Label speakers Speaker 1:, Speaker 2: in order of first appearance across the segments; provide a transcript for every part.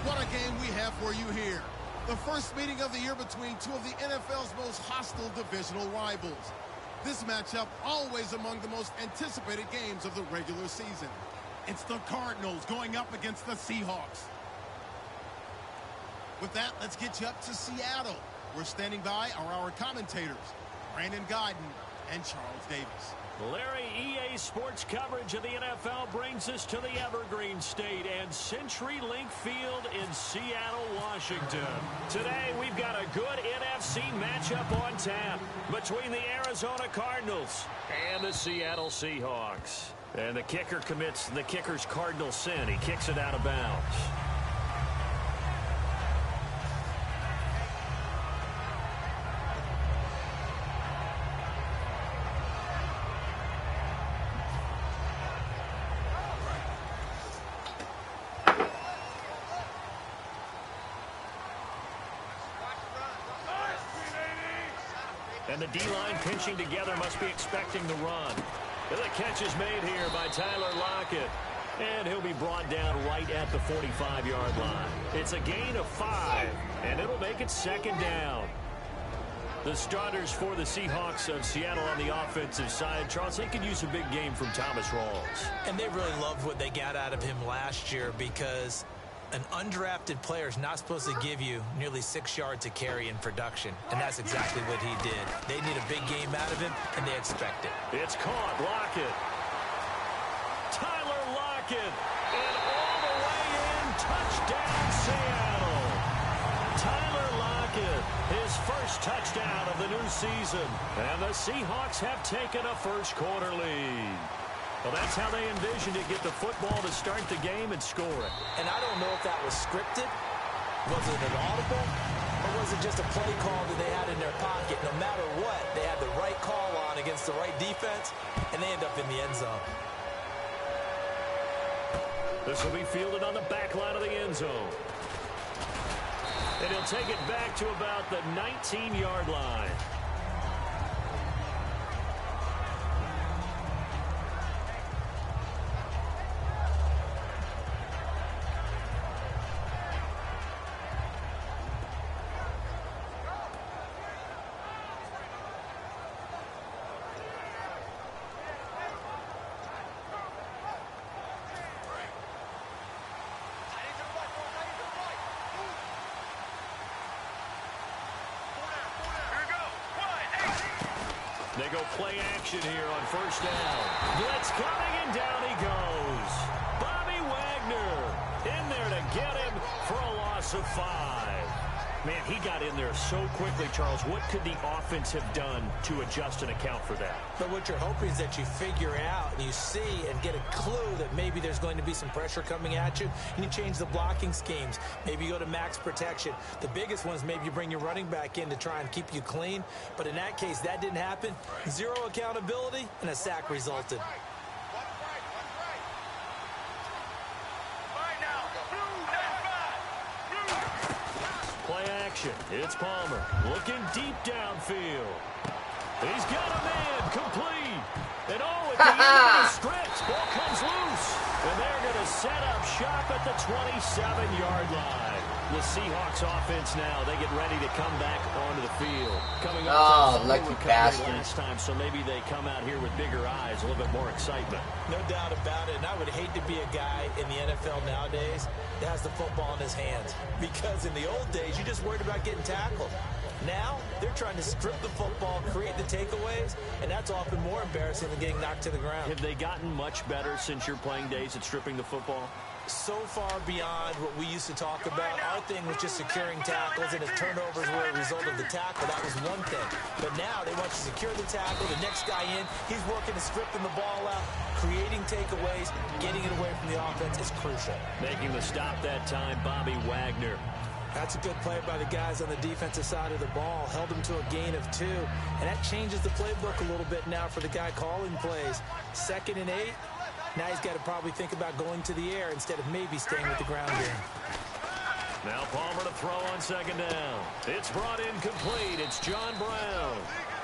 Speaker 1: what a game we have for you here. The first meeting of the year between two of the NFL's most hostile divisional rivals. This matchup always among the most anticipated games of the regular season. It's the Cardinals going up against the Seahawks. With that, let's get you up to Seattle. We're standing by are our commentators, Brandon Guyton and Charles Davis.
Speaker 2: Larry, EA Sports coverage of the NFL brings us to the Evergreen State and CenturyLink Field in Seattle, Washington. Today, we've got a good NFC matchup on tap between the Arizona Cardinals and the Seattle Seahawks. And the kicker commits the kicker's cardinal sin. He kicks it out of bounds. And the D-line pinching together must be expecting the run. And the catch is made here by Tyler Lockett. And he'll be brought down right at the 45-yard line. It's a gain of 5, and it'll make it second down. The starters for the Seahawks of Seattle on the offensive side. Charles, they could use a big game from Thomas Rawls.
Speaker 3: And they really loved what they got out of him last year because an undrafted player is not supposed to give you nearly 6 yards to carry in production, and that's exactly what he did. They need a big game out of him, and they expect it.
Speaker 2: It's caught. Lockett. Tyler Lockett. And all the way in. Touchdown, Seattle. Tyler Lockett, his first touchdown of the new season. And the Seahawks have taken a first-quarter lead. Well, that's how they envisioned to get the football to start the game and score it.
Speaker 3: And I don't know if that was scripted. Was it an audible? Or was it just a play call that they had in their pocket? No matter what, they had the right call on against the right defense, and they end up in the end zone.
Speaker 2: This will be fielded on the back line of the end zone. And he'll take it back to about the 19-yard line. They go play action here on first down. Blitz coming, and down he goes. Bobby Wagner in there to get him for a loss of 5. Man, he got in there so quickly, Charles. What could the offense have done to adjust and account for that?
Speaker 3: But what you're hoping is that you figure out and you see and get a clue that maybe there's going to be some pressure coming at you, and you change the blocking schemes. Maybe you go to max protection. The biggest one is maybe you bring your running back in to try and keep you clean. But in that case, that didn't happen. 0 accountability, and a sack resulted.
Speaker 2: It's Palmer looking deep downfield. He's got him in, complete. And oh, at the end of the stretch, ball comes loose. And they're going to set up shop at the 27-yard line. The Seahawks offense now, they get ready to come back onto the field. Coming up
Speaker 4: lucky bastard.
Speaker 2: Last time, so maybe they come out here with bigger eyes, a little bit more excitement.
Speaker 3: No doubt about it, and I would hate to be a guy in the NFL nowadays that has the football in his hands. Because in the old days, you just worried about getting tackled. Now, they're trying to strip the football, create the takeaways, and that's often more embarrassing than getting knocked to the ground.
Speaker 2: Have they gotten much better since your playing days at stripping the football?
Speaker 3: So far beyond what we used to talk about. Our thing was just securing tackles, and if turnovers were a result of the tackle, that was one thing. But now they want to secure the tackle, the next guy in, he's working to stripping the ball out, creating takeaways, getting it away from the offense is crucial.
Speaker 2: Making the stop that time, Bobby Wagner.
Speaker 3: That's a good play by the guys on the defensive side of the ball. Held them to a gain of 2. And that changes the playbook a little bit now for the guy calling plays. 2nd and 8. Now he's got to probably think about going to the air instead of maybe staying with the ground game.
Speaker 2: Now Palmer to throw on 2nd down. It's brought in complete. It's John Brown.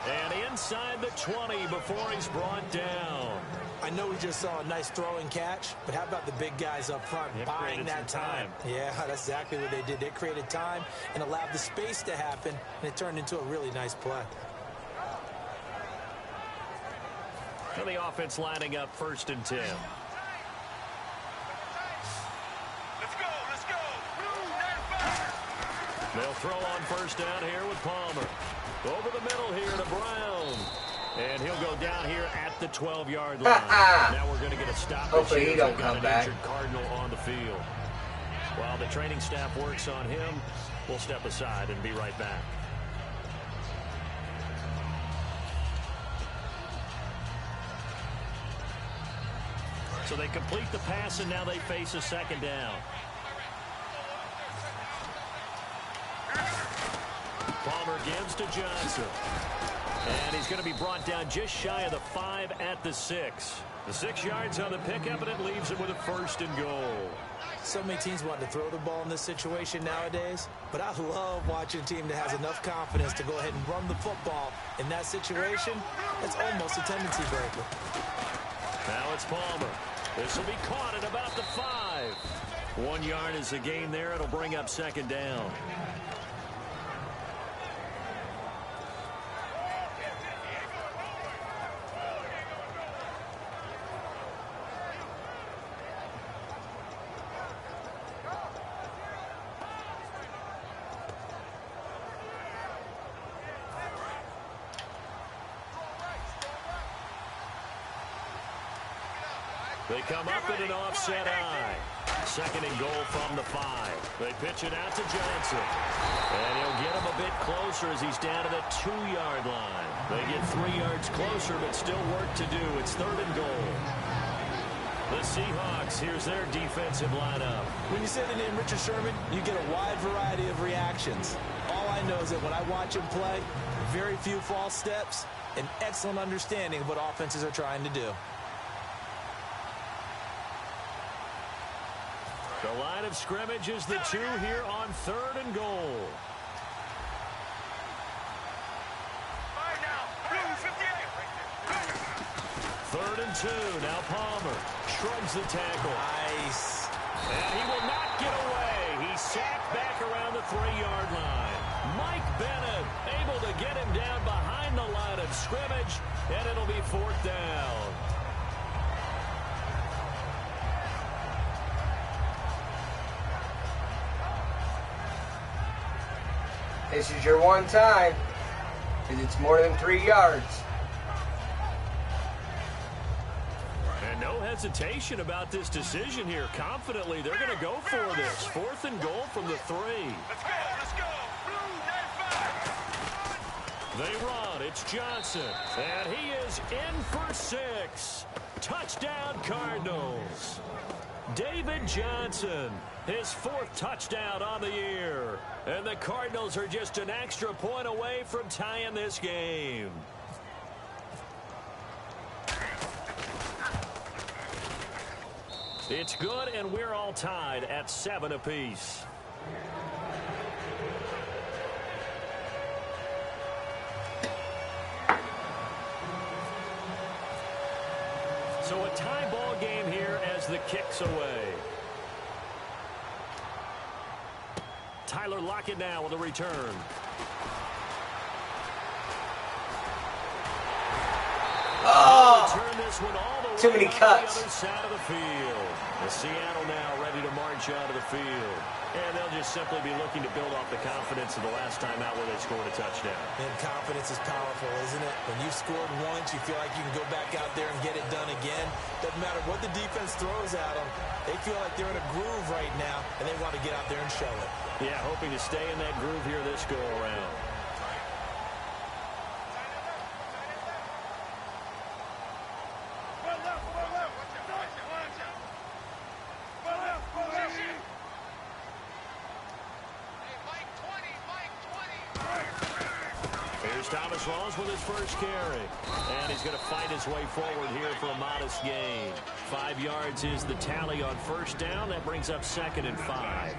Speaker 2: And inside the 20 before he's brought down.
Speaker 3: I know we just saw a nice throw and catch, but how about the big guys up front buying that time? Yeah, that's exactly what they did. They created time and allowed the space to happen, and it turned into a really nice play.
Speaker 2: And the offense lining up 1st and 10.
Speaker 4: Let's go.
Speaker 2: They'll throw on 1st down here with Palmer. Over the middle here to Brown. And he'll go down here at the 12-yard line. Now we're going to get a stop.
Speaker 5: Hopefully he don't come back.
Speaker 2: Injured Cardinal on the field. While the training staff works on him, we'll step aside and be right back. So they complete the pass, and now they face a 2nd down. Palmer gives to Johnson. And he's going to be brought down just shy of the 5 at the 6. The 6 yards on the pickup, and it leaves him with a 1st and goal.
Speaker 3: So many teams want to throw the ball in this situation nowadays, but I love watching a team that has enough confidence to go ahead and run the football. In that situation, it's almost a tendency breaker.
Speaker 2: Now it's Palmer. This will be caught at about the 5. 1 yard is the gain there. It'll bring up 2nd down. They come up in an offset eye. 2nd and goal from the 5. They pitch it out to Johnson. And he'll get him a bit closer as he's down to the 2-yard line. They get 3 yards closer, but still work to do. It's 3rd and goal. The Seahawks, here's their defensive lineup.
Speaker 3: When you say the name Richard Sherman, you get a wide variety of reactions. All I know is that when I watch him play, very few false steps, an excellent understanding of what offenses are trying to do.
Speaker 2: The line of scrimmage is the 2 here on 3rd and goal. Third and 2. Now Palmer shrugs the tackle.
Speaker 3: Nice.
Speaker 2: And he will not get away. He's sacked back around the 3-yard line. Mike Bennett able to get him down behind the line of scrimmage, and it'll be 4th down.
Speaker 5: This is your one time, because it's more than 3 yards.
Speaker 2: And no hesitation about this decision here. Confidently, they're going to go for this. 4th and goal from the 3.
Speaker 4: Let's go.
Speaker 2: They run. It's Johnson. And he is in for 6. Touchdown, Cardinals. David Johnson, his 4th touchdown on the year. And the Cardinals are just an extra point away from tying this game. It's good, and we're all tied at 7 apiece. So a tie ball game here as the kick's away. Tyler Lockett now with a return.
Speaker 5: Oh!
Speaker 2: Turn this one all the
Speaker 5: Too
Speaker 2: way
Speaker 5: many
Speaker 2: on
Speaker 5: cuts.
Speaker 2: the other side of the field. The Seattle now ready to march out of the field. And they'll just simply be looking to build off the confidence of the last time out where they scored a touchdown.
Speaker 3: And confidence is powerful, isn't it? When you've scored once, you feel like you can go back out there and get it done again. Doesn't matter what the defense throws at them. They feel like they're in a groove right now, and they want to get out there and show it.
Speaker 2: Yeah, hoping to stay in that groove here this go-around. Thomas Rawls with his first carry. And he's going to fight his way forward here for a modest gain. 5 yards is the tally on 1st down. That brings up 2nd and 5.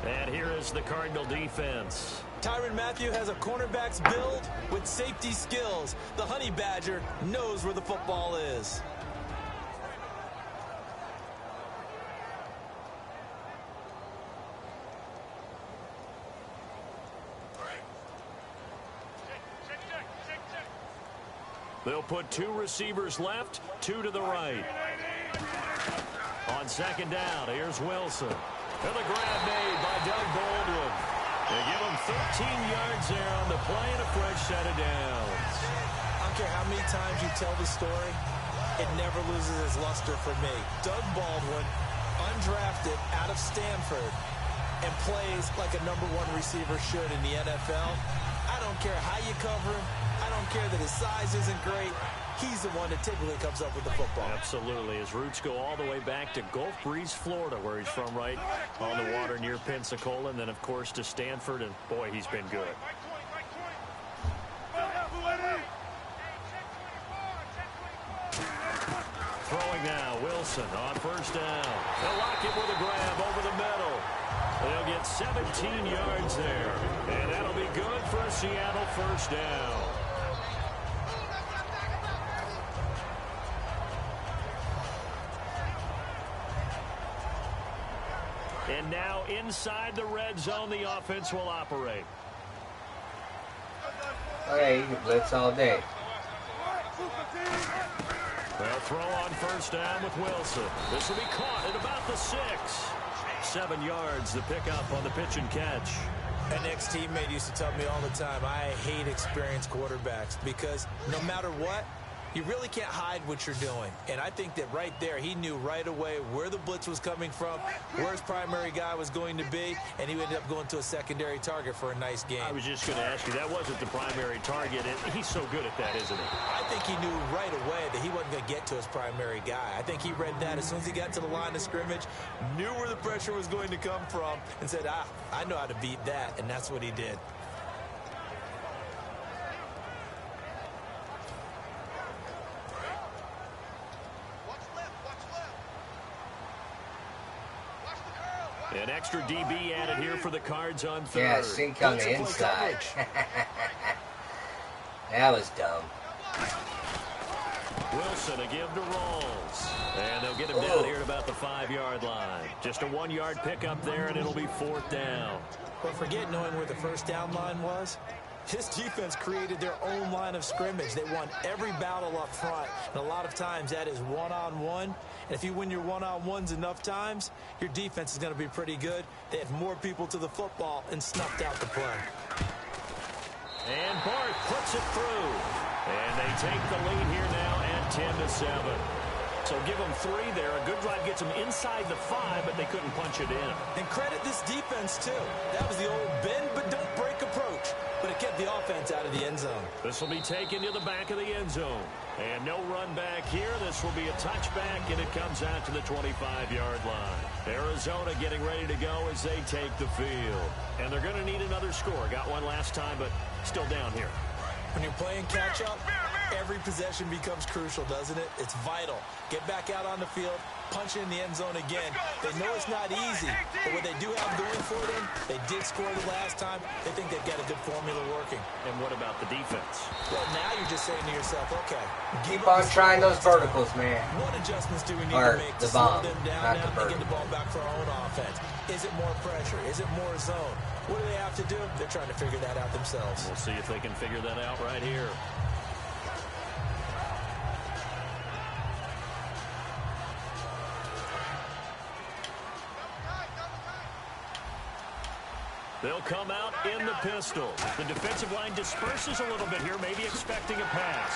Speaker 2: And here is the Cardinal defense.
Speaker 3: Tyrann Mathieu has a cornerback's build with safety skills. The Honey Badger knows where the football is.
Speaker 2: They'll put 2 receivers left, 2 to the right. On second down, here's Wilson. And the grab made by Doug Baldwin. They give him 13 yards there on the play and a fresh set of downs.
Speaker 3: I don't care how many times you tell the story, it never loses its luster for me. Doug Baldwin, undrafted out of Stanford, and plays like a #1 receiver should in the NFL. I don't care how you cover him. I don't care that his size isn't great. He's the one that typically comes up with the football.
Speaker 2: Absolutely. His roots go all the way back to Gulf Breeze, Florida, where he's from, right on the water near Pensacola, and then, of course, to Stanford, and, boy, he's been good. Throwing now, Wilson on first down. They'll lock him with a grab over the middle. They'll get 17 yards there, and that'll be good for a Seattle first down. And now inside the red zone, the offense will operate.
Speaker 5: Okay, you can blitz all day.
Speaker 2: They'll throw on first down with Wilson. This will be caught at about the 6. 7 yards, the pickup on the pitch and catch.
Speaker 3: An ex-teammate used to tell me all the time, I hate experienced quarterbacks because no matter what, you really can't hide what you're doing. And I think that right there, he knew right away where the blitz was coming from, where his primary guy was going to be, and he ended up going to a secondary target for a nice game.
Speaker 2: I was just going to ask you, that wasn't the primary target. He's so good at that, isn't he?
Speaker 3: I think he knew right away that he wasn't going to get to his primary guy. I think he read that as soon as he got to the line of scrimmage, knew where the pressure was going to come from, and said, I know how to beat that, and that's what he did.
Speaker 2: An extra DB added here for the Cards on third.
Speaker 5: Yeah, sink on the inside. That was dumb.
Speaker 2: Wilson, a give to Rolls. And they'll get him down here at about the 5-yard line. Just a 1-yard pickup there, and it'll be 4th down.
Speaker 3: But forget knowing where the first down line was. His defense created their own line of scrimmage. They won every battle up front, and a lot of times that is one-on-one. And if you win your one-on-ones enough times, your defense is going to be pretty good. They had more people to the football and snuffed out the play.
Speaker 2: And Bart puts it through. And they take the lead here now at 10-7. So give them 3 there. A good drive gets them inside the 5, but they couldn't punch it in.
Speaker 3: And credit this defense, too. That was the old bend but don't break approach. But it kept the offense out of the end zone.
Speaker 2: This will be taken to the back of the end zone. And no run back here. This will be a touchback, and it comes out to the 25-yard line. Arizona getting ready to go as they take the field. And they're going to need another score. Got one last time, but still down here.
Speaker 3: When you're playing catch-up, every possession becomes crucial, doesn't it? It's vital. Get back out on the field, punch in the end zone again. They know it's not easy, but what they do have going for them, they did score the last time. They think they've got a good formula working.
Speaker 2: And what about the defense?
Speaker 3: Well, now you're just saying to yourself, okay.
Speaker 5: Keep on trying those verticals, man.
Speaker 3: What adjustments do we need
Speaker 5: Or
Speaker 3: to make
Speaker 5: the
Speaker 3: to slow
Speaker 5: bomb,
Speaker 3: them down
Speaker 5: not
Speaker 3: now
Speaker 5: the
Speaker 3: and get the ball back for our own offense? Is it more pressure? Is it more zone? What do they have to do? They're trying to figure that out themselves.
Speaker 2: We'll see if they can figure that out right here. They'll come out in the pistol. The defensive line disperses a little bit here, maybe expecting a pass.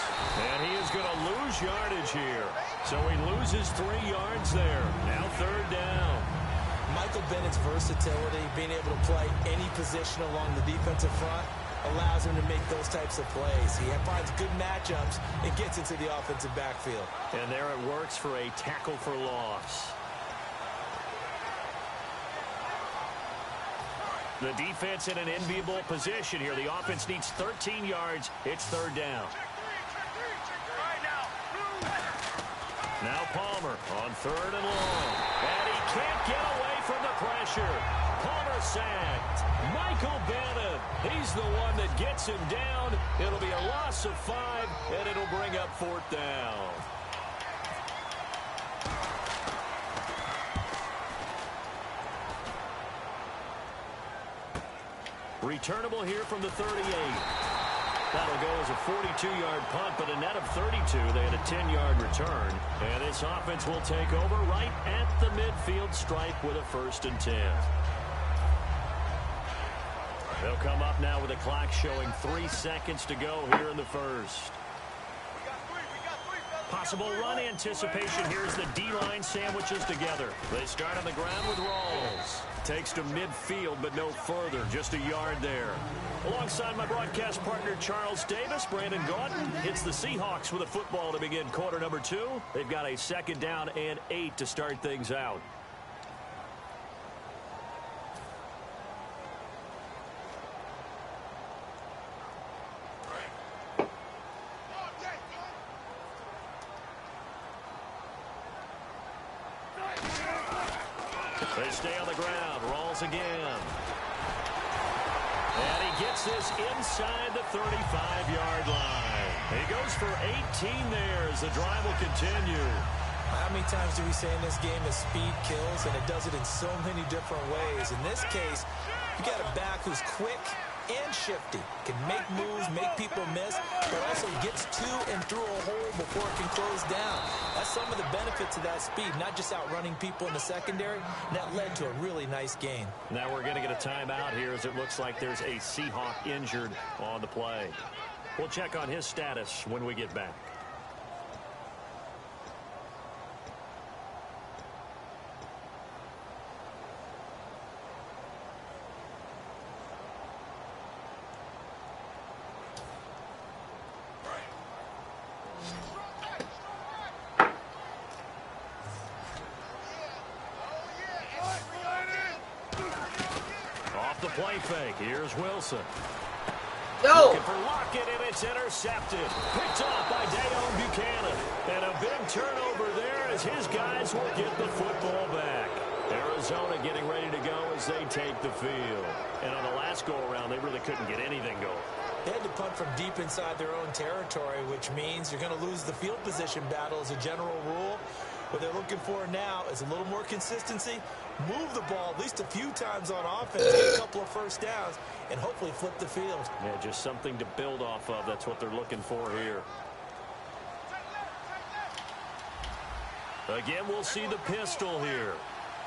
Speaker 2: And he is going to lose yardage here. So he loses 3 yards there. Now 3rd down.
Speaker 3: Michael Bennett's versatility, being able to play any position along the defensive front, allows him to make those types of plays. He finds good matchups and gets into the offensive backfield.
Speaker 2: And there it works for a tackle for loss. The defense in an enviable position here. The offense needs 13 yards. It's 3rd down. Now Palmer on 3rd and long. And he can't get away from the pressure. Palmer sacked. Michael Bannon, he's the one that gets him down. It'll be a loss of 5, and it'll bring up 4th down. Returnable here from the 38. That'll go as a 42-yard punt, but a net of 32. They had a 10-yard return. And this offense will take over right at the midfield stripe with a 1st and 10. They'll come up now with a clock showing 3 seconds to go here in the first. Possible run anticipation. Here's the D-line sandwiches together. They start on the ground with Rawls. Takes to midfield, but no further. Just a yard there. Alongside my broadcast partner, Charles Davis, Brandon Gauton hits the Seahawks with a football to begin quarter number 2. They've got a 2nd down and 8 to start things out. They stay on the ground. Rawls again. And he gets this inside the 35-yard line. He goes for 18 there as the drive will continue.
Speaker 3: How many times do we say in this game that speed kills, and it does it in so many different ways? In this case, you got a back who's quick and shifty, can make moves, make people miss, but also gets to and through a hole before it can close down. That's some of the benefits of that speed, not just outrunning people in the secondary. That led to a really nice gain.
Speaker 2: Now we're going to get a timeout here as it looks like there's a Seahawk injured on the play. We'll check on his status when we get back. Play fake. Here's Wilson.
Speaker 5: No!
Speaker 2: Looking for Lockett, and it's intercepted. Picked off by Dayon Buchanan. And a big turnover there as his guys will get the football back. Arizona getting ready to go as they take the field. And on the last go-around, they really couldn't get anything going.
Speaker 3: They had to punt from deep inside their own territory, which means you're going to lose the field position battle as a general rule. What they're looking for now is a little more consistency, move the ball at least a few times on offense, get a couple of first downs, and hopefully flip the field.
Speaker 2: Yeah, just something to build off of. That's what they're looking for here. Again, we'll see the pistol here.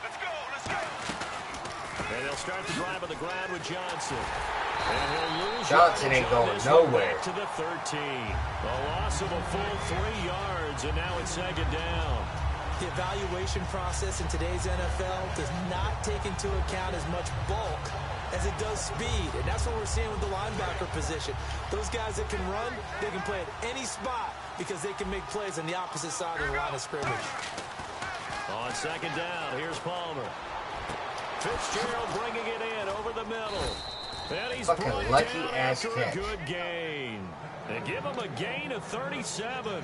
Speaker 4: Let's go, let's go.
Speaker 2: And they'll start the drive on the ground with Johnson. And he'll lose
Speaker 5: Johnson ain't going nowhere.
Speaker 2: To the 13. A loss of a full 3 yards, and now it's 2nd down.
Speaker 3: The evaluation process in today's NFL does not take into account as much bulk as it does speed. And that's what we're seeing with the linebacker position. Those guys that can run, they can play at any spot because they can make plays on the opposite side of the line of scrimmage.
Speaker 2: On 2nd down, here's Palmer. Fitzgerald bringing it in over the middle. And he's
Speaker 5: fucking
Speaker 2: brought
Speaker 5: lucky
Speaker 2: down
Speaker 5: ass
Speaker 2: after a
Speaker 5: catch.
Speaker 2: good gain. They give him a gain of 37.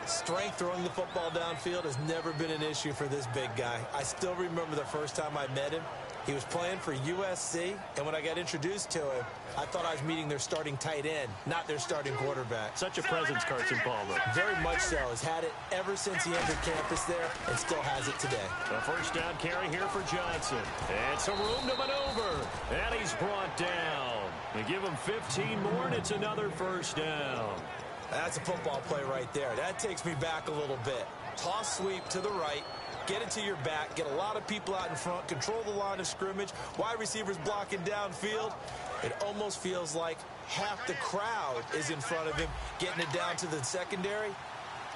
Speaker 3: Strength throwing the football downfield has never been an issue for this big guy. I still remember the first time I met him. He was playing for USC, and when I got introduced to him, I thought I was meeting their starting tight end, not their starting quarterback.
Speaker 2: Such a presence, Carson Palmer.
Speaker 3: Very much so. Has had it ever since he entered campus there and still has it today.
Speaker 2: A 1st down carry here for Johnson. And some room to maneuver. And he's brought down. They give him 15 more, and it's another 1st down.
Speaker 3: That's a football play right there. That takes me back a little bit. Toss sweep to the right. Get it to your back. Get a lot of people out in front. Control the line of scrimmage. Wide receivers blocking downfield. It almost feels like half the crowd is in front of him. Getting it down to the secondary.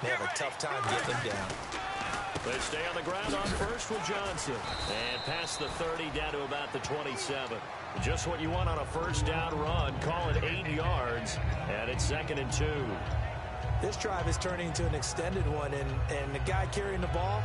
Speaker 3: They have a tough time getting him down.
Speaker 2: They stay on the ground on 1st with Johnson. And past the 30 down to about the 27. Just what you want on a 1st down run. Call it 8 yards. And it's 2nd and 2.
Speaker 3: This drive is turning into an extended one. And the guy carrying the ball,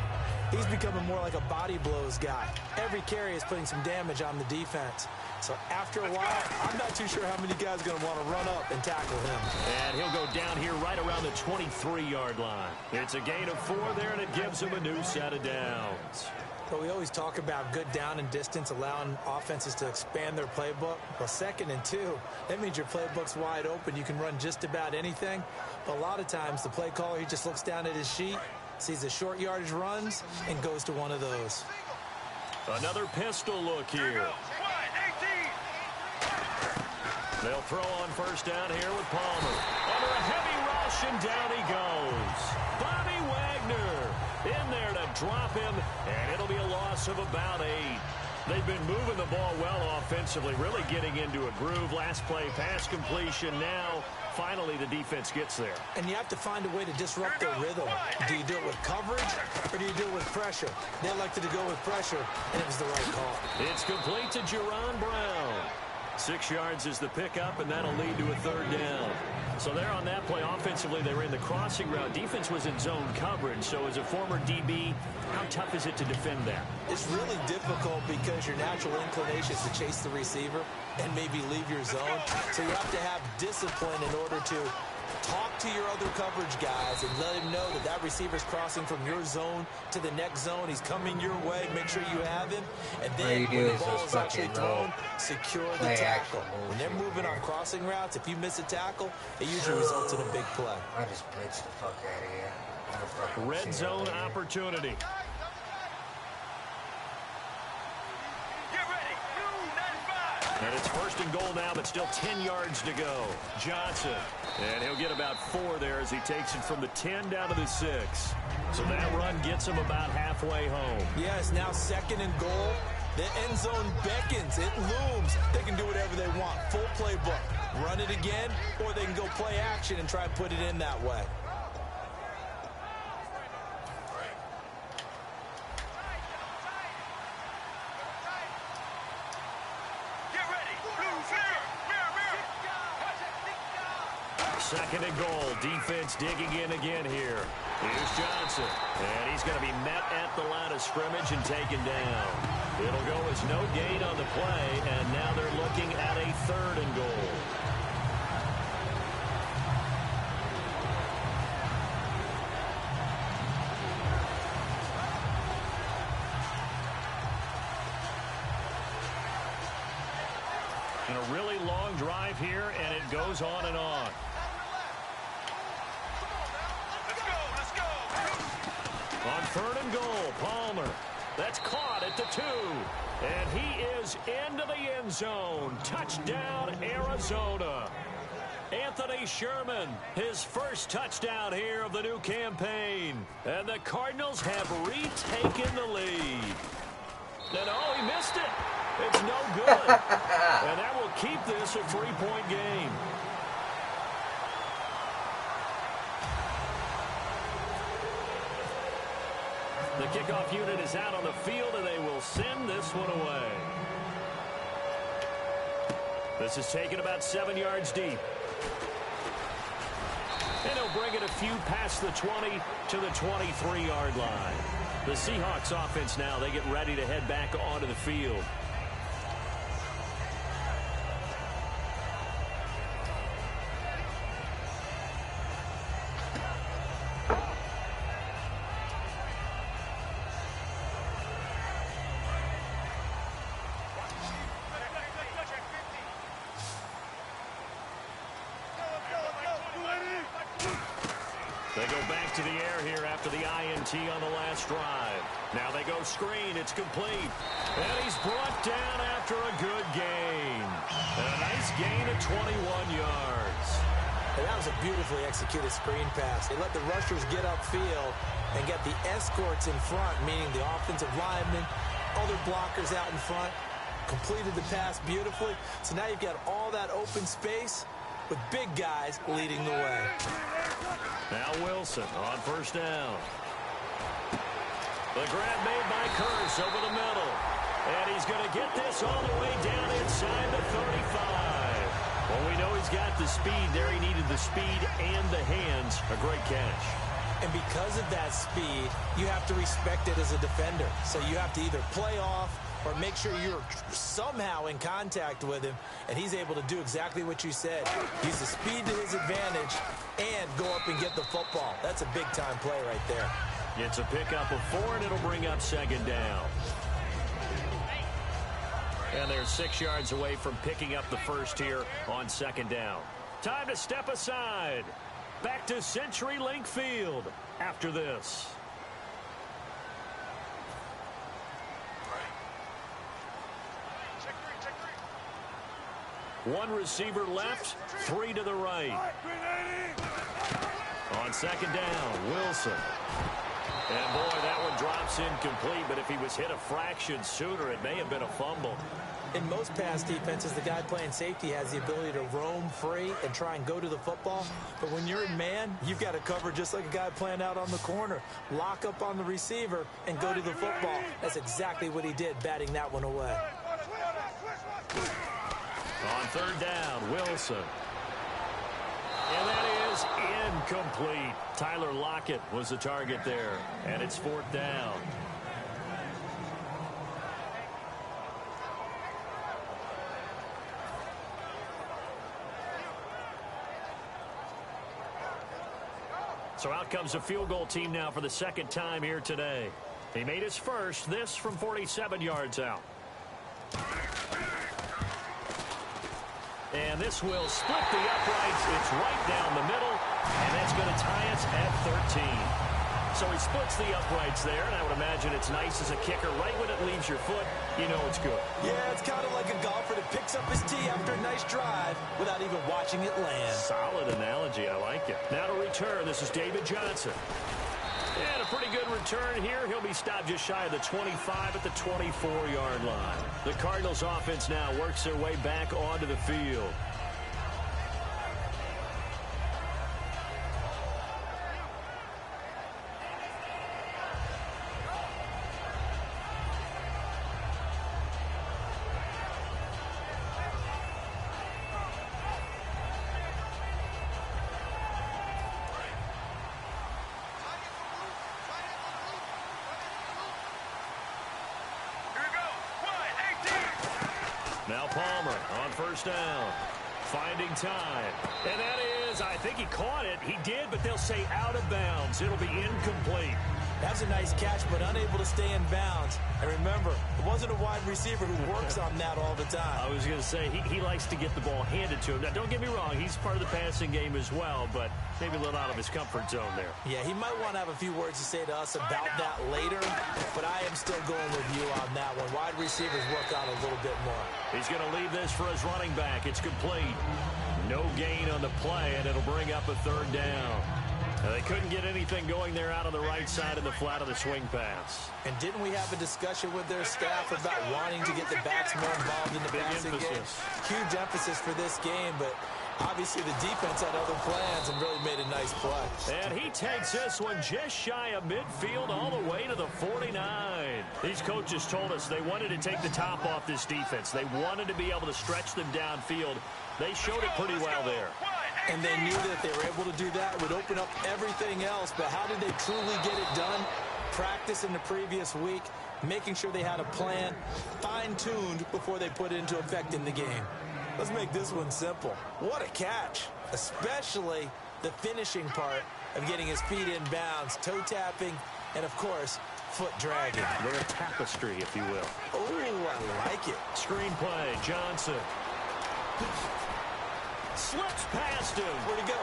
Speaker 3: he's becoming more like a body blows guy. Every carry is putting some damage on the defense. So after a while, I'm not too sure how many guys are going to want to run up and tackle him.
Speaker 2: And he'll go down here right around the 23-yard line. It's a gain of 4 there, and it gives him a new set of downs.
Speaker 3: But we always talk about good down and distance, allowing offenses to expand their playbook. Well, 2nd and 2, that means your playbook's wide open. You can run just about anything. But a lot of times, the play caller, he just looks down at his sheet, sees the short yardage runs, and goes to one of those.
Speaker 2: Another pistol look here. They'll throw on first down here with Palmer. Under a heavy rush, and down he goes. Bobby Wagner in there to drop him, and it'll be a loss of about 8. They've been moving the ball well offensively, really getting into a groove. Last play, pass completion. Now, finally, the defense gets there.
Speaker 3: And you have to find a way to disrupt their rhythm. Do you do it with coverage, or do you do it with pressure? They elected to go with pressure, and it was the right call.
Speaker 2: It's complete to Jerron Brown. 6 yards is the pickup, and that'll lead to a 3rd down. So there on that play, offensively, they were in the crossing route. Defense was in zone coverage. So as a former DB, how tough is it to defend that?
Speaker 3: It's really difficult because your natural inclination is to chase the receiver and maybe leave your zone. So you have to have discipline in order to talk to your other coverage guys and let him know that that receiver's crossing from your zone to the next zone. He's coming your way. Make sure you have him. And then when the ball is actually thrown, secure the tackle. When they're moving on crossing routes, if you miss a tackle, it usually results in a big play.
Speaker 5: I just blitzed the fuck out of here.
Speaker 2: Red zone opportunity. And it's 1st and goal now, but still 10 yards to go. Johnson. And he'll get about 4 there as he takes it from the 10 down to the 6. So that run gets him about halfway home.
Speaker 3: Yes, now 2nd and goal. The end zone beckons. It looms. They can do whatever they want. Full playbook. Run it again, or they can go play action and try and put it in that way.
Speaker 2: Second and goal. Defense digging in again here. Here's Johnson. And he's going to be met at the line of scrimmage and taken down. It'll go as no gain on the play, and now they're looking at a 3rd and goal. And a really long drive here, and it goes on and on. On 3rd and goal, Palmer. That's caught at the 2. And he is into the end zone. Touchdown, Arizona. Anthony Sherman, his first touchdown here of the new campaign. And the Cardinals have retaken the lead. And oh, he missed it. It's no good. And that will keep this a 3-point game. The kickoff unit is out on the field, and they will send this one away. This is taken about 7 yards deep. And he'll bring it a few past the 20 to the 23-yard line. The Seahawks offense now, they get ready to head back onto the field. They go back to the air here after the INT on the last drive. Now they go screen. It's complete. And he's brought down after a good gain. And a nice gain of 21 yards.
Speaker 3: And that was a beautifully executed screen pass. They let the rushers get upfield and get the escorts in front, meaning the offensive linemen, other blockers out in front, completed the pass beautifully. So now you've got all that open space with big guys leading the way.
Speaker 2: Now Wilson on first down. The grab made by Curse over the middle. And he's going to get this all the way down inside the 35. Well, we know he's got the speed there. He needed the speed and the hands. A great catch.
Speaker 3: And because of that speed, you have to respect it as a defender. So you have to either play off or make sure you're somehow in contact with him, and he's able to do exactly what you said. Use the speed to his advantage and go up and get the football. That's a big-time play right there.
Speaker 2: It's a pickup of 4, and it'll bring up second down. And they're 6 yards away from picking up the first here on second down. Time to step aside. Back to CenturyLink Field after this. One receiver left, 3 to the right. On second down, Wilson. And boy, that one drops incomplete, but if he was hit a fraction sooner, it may have been a fumble.
Speaker 3: In most pass defenses, the guy playing safety has the ability to roam free and try and go to the football. But when you're in man, you've got to cover just like a guy playing out on the corner. Lock up on the receiver and go to the football. That's exactly what he did, batting that one away.
Speaker 2: On third down, Wilson. And that is incomplete. Tyler Lockett was the target there, and it's 4th down. So out comes a field goal team now for the second time here today. He made his first, this from 47 yards out. And this will split the uprights. It's right down the middle, and that's going to tie us at 13. So he splits the uprights there, and I would imagine it's nice as a kicker. Right when it leaves your foot, you know it's good.
Speaker 3: Yeah, it's kind of like a golfer that picks up his tee after a nice drive without even watching it land.
Speaker 2: Solid analogy. I like it. Now to return, this is David Johnson. And a pretty good return here. He'll be stopped just shy of the 25 at the 24-yard line. The Cardinals offense now works their way back onto the field. Now Palmer on first down, finding time. And that is, I think he caught it. He did, but they'll say out of bounds. It'll be incomplete.
Speaker 3: That's a nice catch, but unable to stay in bounds. And remember, it wasn't a wide receiver who works on that all the time.
Speaker 2: I was going to say, he likes to get the ball handed to him. Now, don't get me wrong, he's part of the passing game as well, but maybe a little out of his comfort zone there.
Speaker 3: Yeah, he might want to have a few words to say to us about that later, but I am still going with you on that one. Wide receivers work out a little bit more.
Speaker 2: He's going to leave this for his running back. It's complete. No gain on the play, and it'll bring up a third down. Now, they couldn't get anything going there out on the right side of the flat of the swing pass.
Speaker 3: And didn't we have a discussion with their staff about wanting to get the backs more involved in the passing game? Huge emphasis for this game, but obviously the defense had other plans and really made a nice play.
Speaker 2: And he takes this one just shy of midfield all the way to the 49. These coaches told us they wanted to take the top off this defense. They wanted to be able to stretch them downfield. They showed it pretty well there.
Speaker 3: And they knew that if they were able to do that, it would open up everything else. But how did they truly get it done? Practice in the previous week, making sure they had a plan, fine-tuned before they put it into effect in the game. Let's make this one simple. What a catch, especially the finishing part of getting his feet in bounds, toe tapping, and, of course, foot dragging.
Speaker 2: They're a tapestry, if you will.
Speaker 3: Oh, I like it.
Speaker 2: Screenplay, Johnson. Slips past him.
Speaker 3: Where'd he go?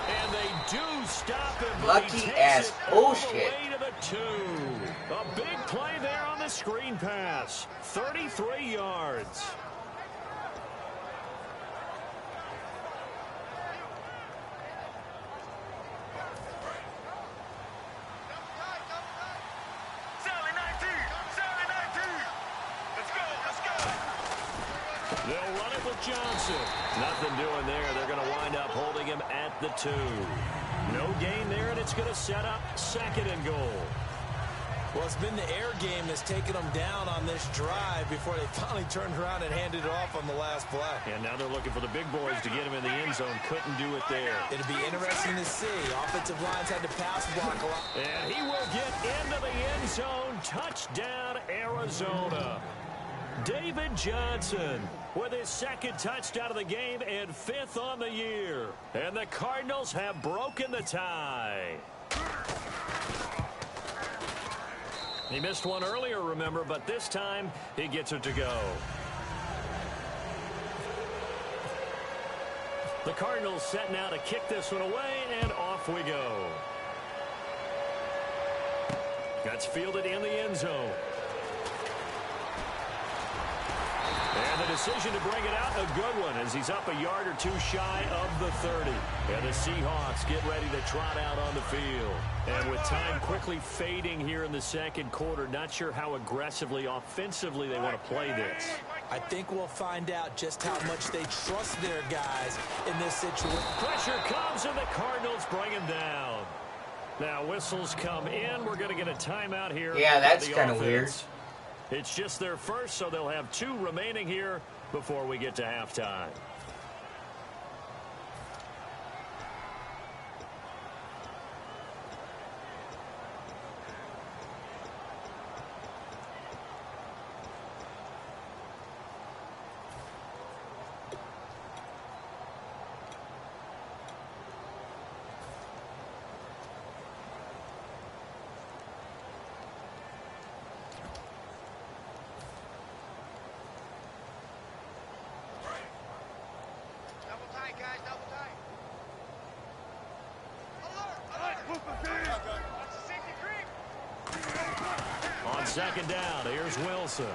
Speaker 2: And they do stop him. But
Speaker 5: Lucky
Speaker 2: he takes
Speaker 5: ass
Speaker 2: it all
Speaker 5: bullshit.
Speaker 2: the way to the 2. A big play there on the screen pass. 33 yards. They'll run it with Johnson. Nothing doing there. They're going to wind up holding him at the 2. No gain there, and it's going to set up second and goal.
Speaker 3: Well, it's been the air game that's taken them down on this drive before they finally turned around and handed it off on the last play.
Speaker 2: And now they're looking for the big boys to get him in the end zone. Couldn't do it there.
Speaker 3: It'll be interesting to see. Offensive lines had to pass block a lot.
Speaker 2: And he will get into the end zone. Touchdown, Arizona. David Johnson with his second touchdown of the game and 5th on the year. And the Cardinals have broken the tie. He missed one earlier, remember, but this time he gets it to go. The Cardinals set now to kick this one away, and off we go. That's fielded in the end zone. And the decision to bring it out, a good one, as he's up a yard or two shy of the 30. And the Seahawks get ready to trot out on the field. And with time quickly fading here in the second quarter, not sure how aggressively, offensively they want to play this.
Speaker 3: I think we'll find out just how much they trust their guys in this situation.
Speaker 2: Pressure comes, and the Cardinals bring him down. Now whistles come in. We're going to get a timeout here.
Speaker 5: Yeah, that's kind of weird.
Speaker 2: It's just their first, so they'll have 2 remaining here before we get to halftime. On second down, here's Wilson.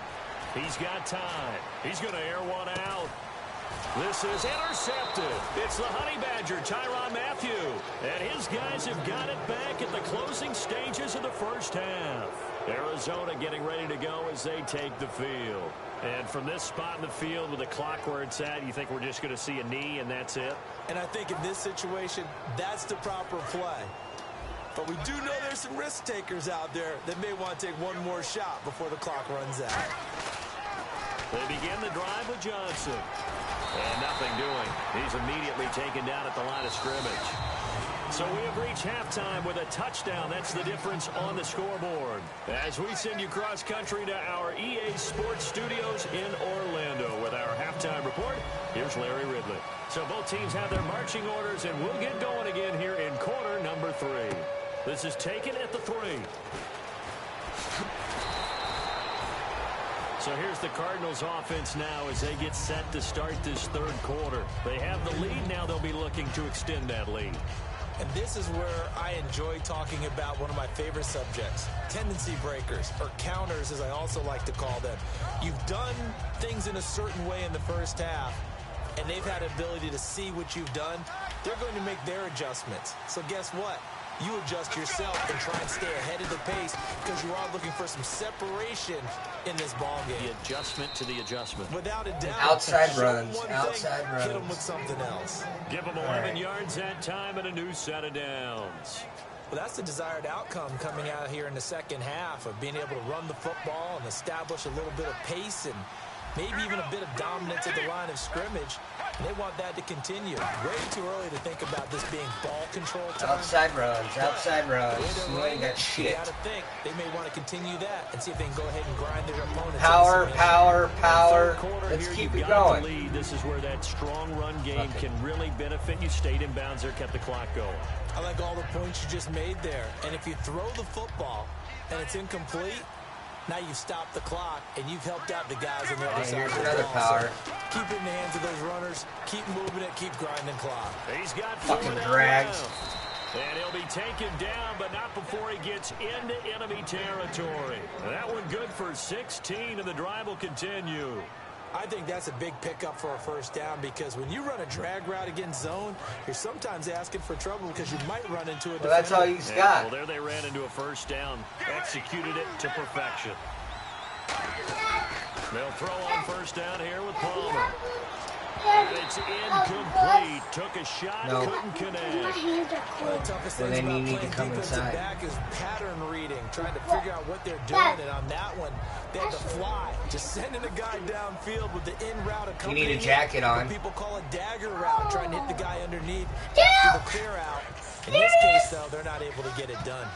Speaker 2: He's got time. He's going to air one out. This is intercepted. It's the Honey Badger, Tyrann Mathieu. And his guys have got it back at the closing stages of the first half. Arizona getting ready to go as they take the field. And from this spot in the field with the clock where it's at, you think we're just going to see a knee and that's it?
Speaker 3: And I think in this situation, that's the proper play. But we do know there's some risk takers out there that may want to take one more shot before the clock runs out.
Speaker 2: They begin the drive with Johnson. And nothing doing. He's immediately taken down at the line of scrimmage. So we have reached halftime with a touchdown. That's the difference on the scoreboard. As we send you cross-country to our EA Sports Studios in Orlando with our halftime report, here's Larry Ridley. So both teams have their marching orders, and we'll get going again here in quarter number 3. This is taken at the 3. So here's the Cardinals offense now as they get set to start this third quarter. They have the lead. Now they'll be looking to extend that lead.
Speaker 3: And this is where I enjoy talking about one of my favorite subjects, tendency breakers, or counters as I also like to call them. You've done things in a certain way in the first half, and they've had ability to see what you've done. They're going to make their adjustments. So guess what? You adjust yourself and try and stay ahead of the pace because you are looking for some separation in this ball game.
Speaker 2: The adjustment to the adjustment.
Speaker 3: Without a doubt.
Speaker 5: Outside runs. Outside runs.
Speaker 3: Hit them with something else.
Speaker 2: Give them 11 yards that time and a new set of downs.
Speaker 3: Well, that's the desired outcome coming out here in the second half of being able to run the football and establish a little bit of pace and maybe even a bit of dominance at the line of scrimmage. And they want that to continue. Way too early to think about this being ball control time.
Speaker 5: Outside runs. Outside runs. You ain't got shit.
Speaker 3: You gotta think they may want to continue that and see if they can go ahead and grind their opponents.
Speaker 5: Power, power, power. Let's keep it going.
Speaker 2: Lead. This is where that strong run game can really benefit you. Stayed in bounds there, kept the clock going.
Speaker 3: I like all the points you just made there. And if you throw the football and it's incomplete, now you've stopped the clock, and you've helped out the guys on the other side of the
Speaker 5: another
Speaker 3: ball.
Speaker 5: power.
Speaker 3: So keep it in the hands of those runners. Keep moving it. Keep grinding clock.
Speaker 2: He's got
Speaker 5: fucking drags.
Speaker 2: And he'll be taken down, but not before he gets into enemy territory. That one good for 16, and the drive will continue.
Speaker 3: I think that's a big pickup for a first down because when you run a drag route against zone, you're sometimes asking for trouble because you might run into a defender.
Speaker 5: Well, that's all he's got.
Speaker 2: Well, there they ran into a first down. Executed it to perfection. They'll throw on first down here with Palmer. It's incomplete. Took a shot, couldn't connect.
Speaker 3: One of the toughest things about playing defensive back is pattern reading, trying to figure out what they're doing. And on that one, they had to fly, just sending a guy downfield with the in route accompanying.
Speaker 5: You need a jacket on.
Speaker 3: People call it dagger route, trying to hit the guy underneath through the clear out. In this case, though, they're not able to get it done.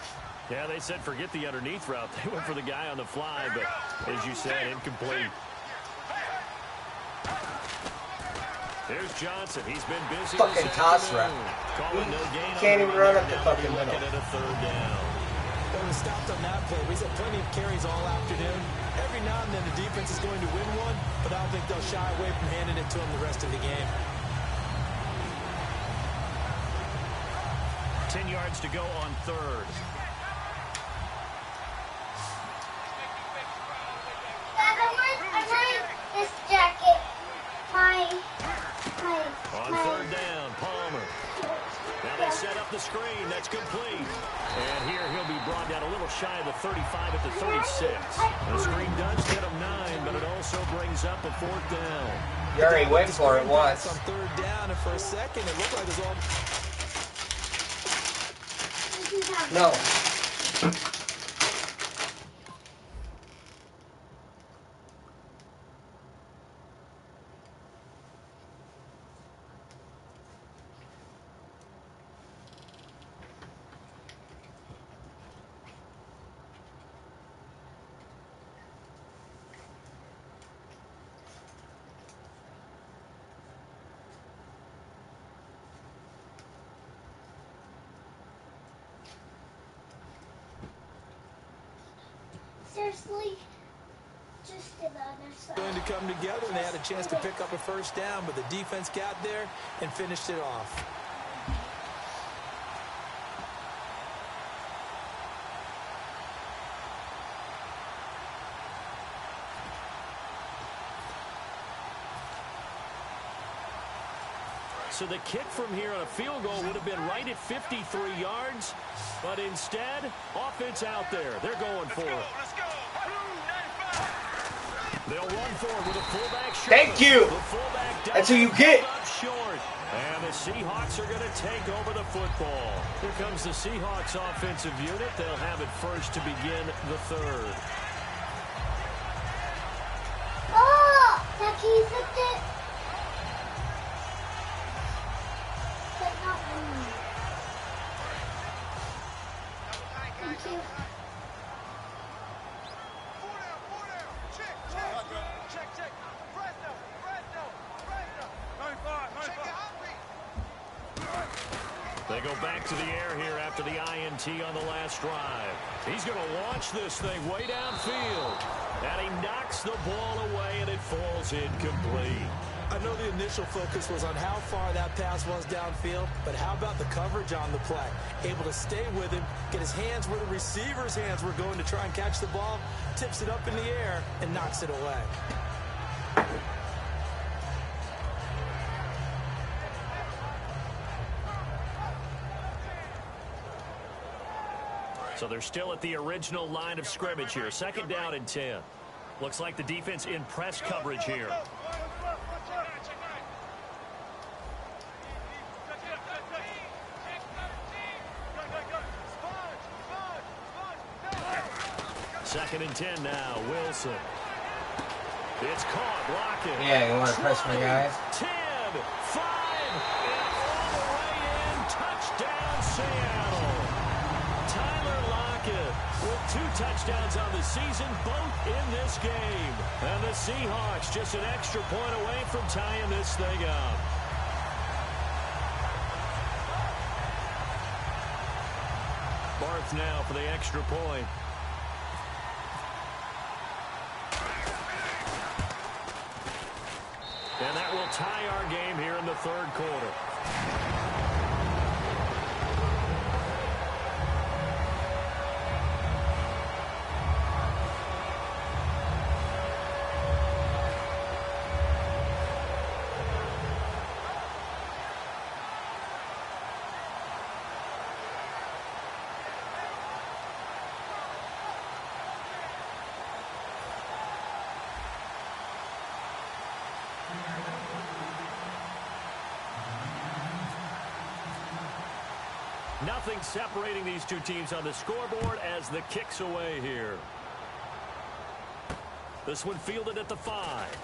Speaker 2: Yeah, they said forget the underneath route. They went for the guy on the fly, but as you said, incomplete. Here's Johnson. He's been busy.
Speaker 5: Fucking toss route.
Speaker 2: Calling no gain.
Speaker 5: Can't even run up the fucking middle.
Speaker 2: Looking at a third down.
Speaker 3: Well, it was stopped on that play. He's had plenty of carries all afternoon. Every now and then the defense is going to win one, but I don't think they'll shy away from handing it to him the rest of the game.
Speaker 2: 10 yards to go on third.
Speaker 6: Dad, I'm wearing this jacket.
Speaker 2: On third down, Palmer. Now they set up the screen. That's complete. And here he'll be brought down a little shy of the 35 at the 36. The screen does get him 9, but it also brings up a fourth down.
Speaker 5: You already went for it once.
Speaker 3: On third down, and for a second, it looked like it was all...
Speaker 5: No.
Speaker 6: Seriously, just to the other side.
Speaker 3: Going to come together, and they had a chance to pick up a first down, but the defense got there and finished it off.
Speaker 2: So the kick from here on a field goal would have been right at 53 yards, but instead, offense out there. They're going for it.
Speaker 4: Let's go.
Speaker 2: They'll run forward with a fullback short.
Speaker 5: Thank you.
Speaker 2: The fullback
Speaker 5: That's who you get.
Speaker 2: up short. And the Seahawks are going to take over the football. Here comes the Seahawks offensive unit. They'll have it first to begin the third.
Speaker 6: Oh, that key zipped it. But not me. Thank you.
Speaker 2: They go back to the air here after the INT on the last drive. He's going to launch this thing way downfield. And he knocks the ball away, and it falls incomplete.
Speaker 3: I know the initial focus was on how far that pass was downfield, but how about the coverage on the play? Able to stay with him, get his hands where the receiver's hands were going to try and catch the ball, tips it up in the air, and knocks it away.
Speaker 2: So they're still at the original line of scrimmage here. Second down and 10. Looks like the defense in press coverage here. Second and 10 now. Wilson. It's caught. Lockett.
Speaker 5: Yeah, you want to press my guys?
Speaker 2: 10, 5, and all the way in. Touchdown, Seattle. Tyler Lockett with 2 touchdowns on the season, both in this game. And the Seahawks just an extra point away from tying this thing up. Barth now for the extra point. And that will tie our game here in the third quarter. Nothing separating these two teams on the scoreboard as the kick's away here. This one fielded at the 5.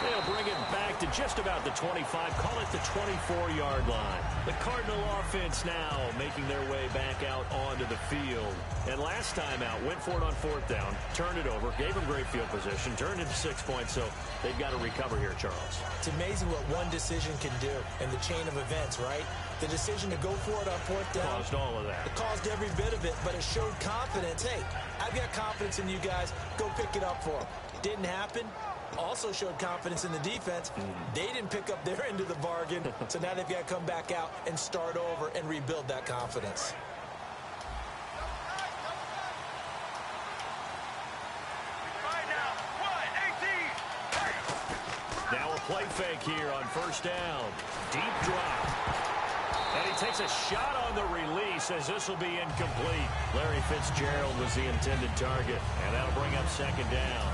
Speaker 2: They'll bring it back to just about the 25, call it the 24-yard line. The Cardinal offense now making their way back out onto the field. And last time out, went for it on fourth down, turned it over, gave them great field position, turned into 6 points, so they've got to recover here, Charles.
Speaker 3: It's amazing what one decision can do in the chain of events, right? The decision to go for it on fourth down
Speaker 2: caused all of that.
Speaker 3: It caused every bit of it, but it showed confidence. Hey, I've got confidence in you guys. Go pick it up for them. Didn't happen. Also showed confidence in the defense. They didn't pick up their end of the bargain, so now they've got to come back out and start over and rebuild that confidence.
Speaker 2: Now a play fake here on first down. Deep drop. And he takes a shot on the release as this will be incomplete. Larry Fitzgerald was the intended target, and that'll bring up second down.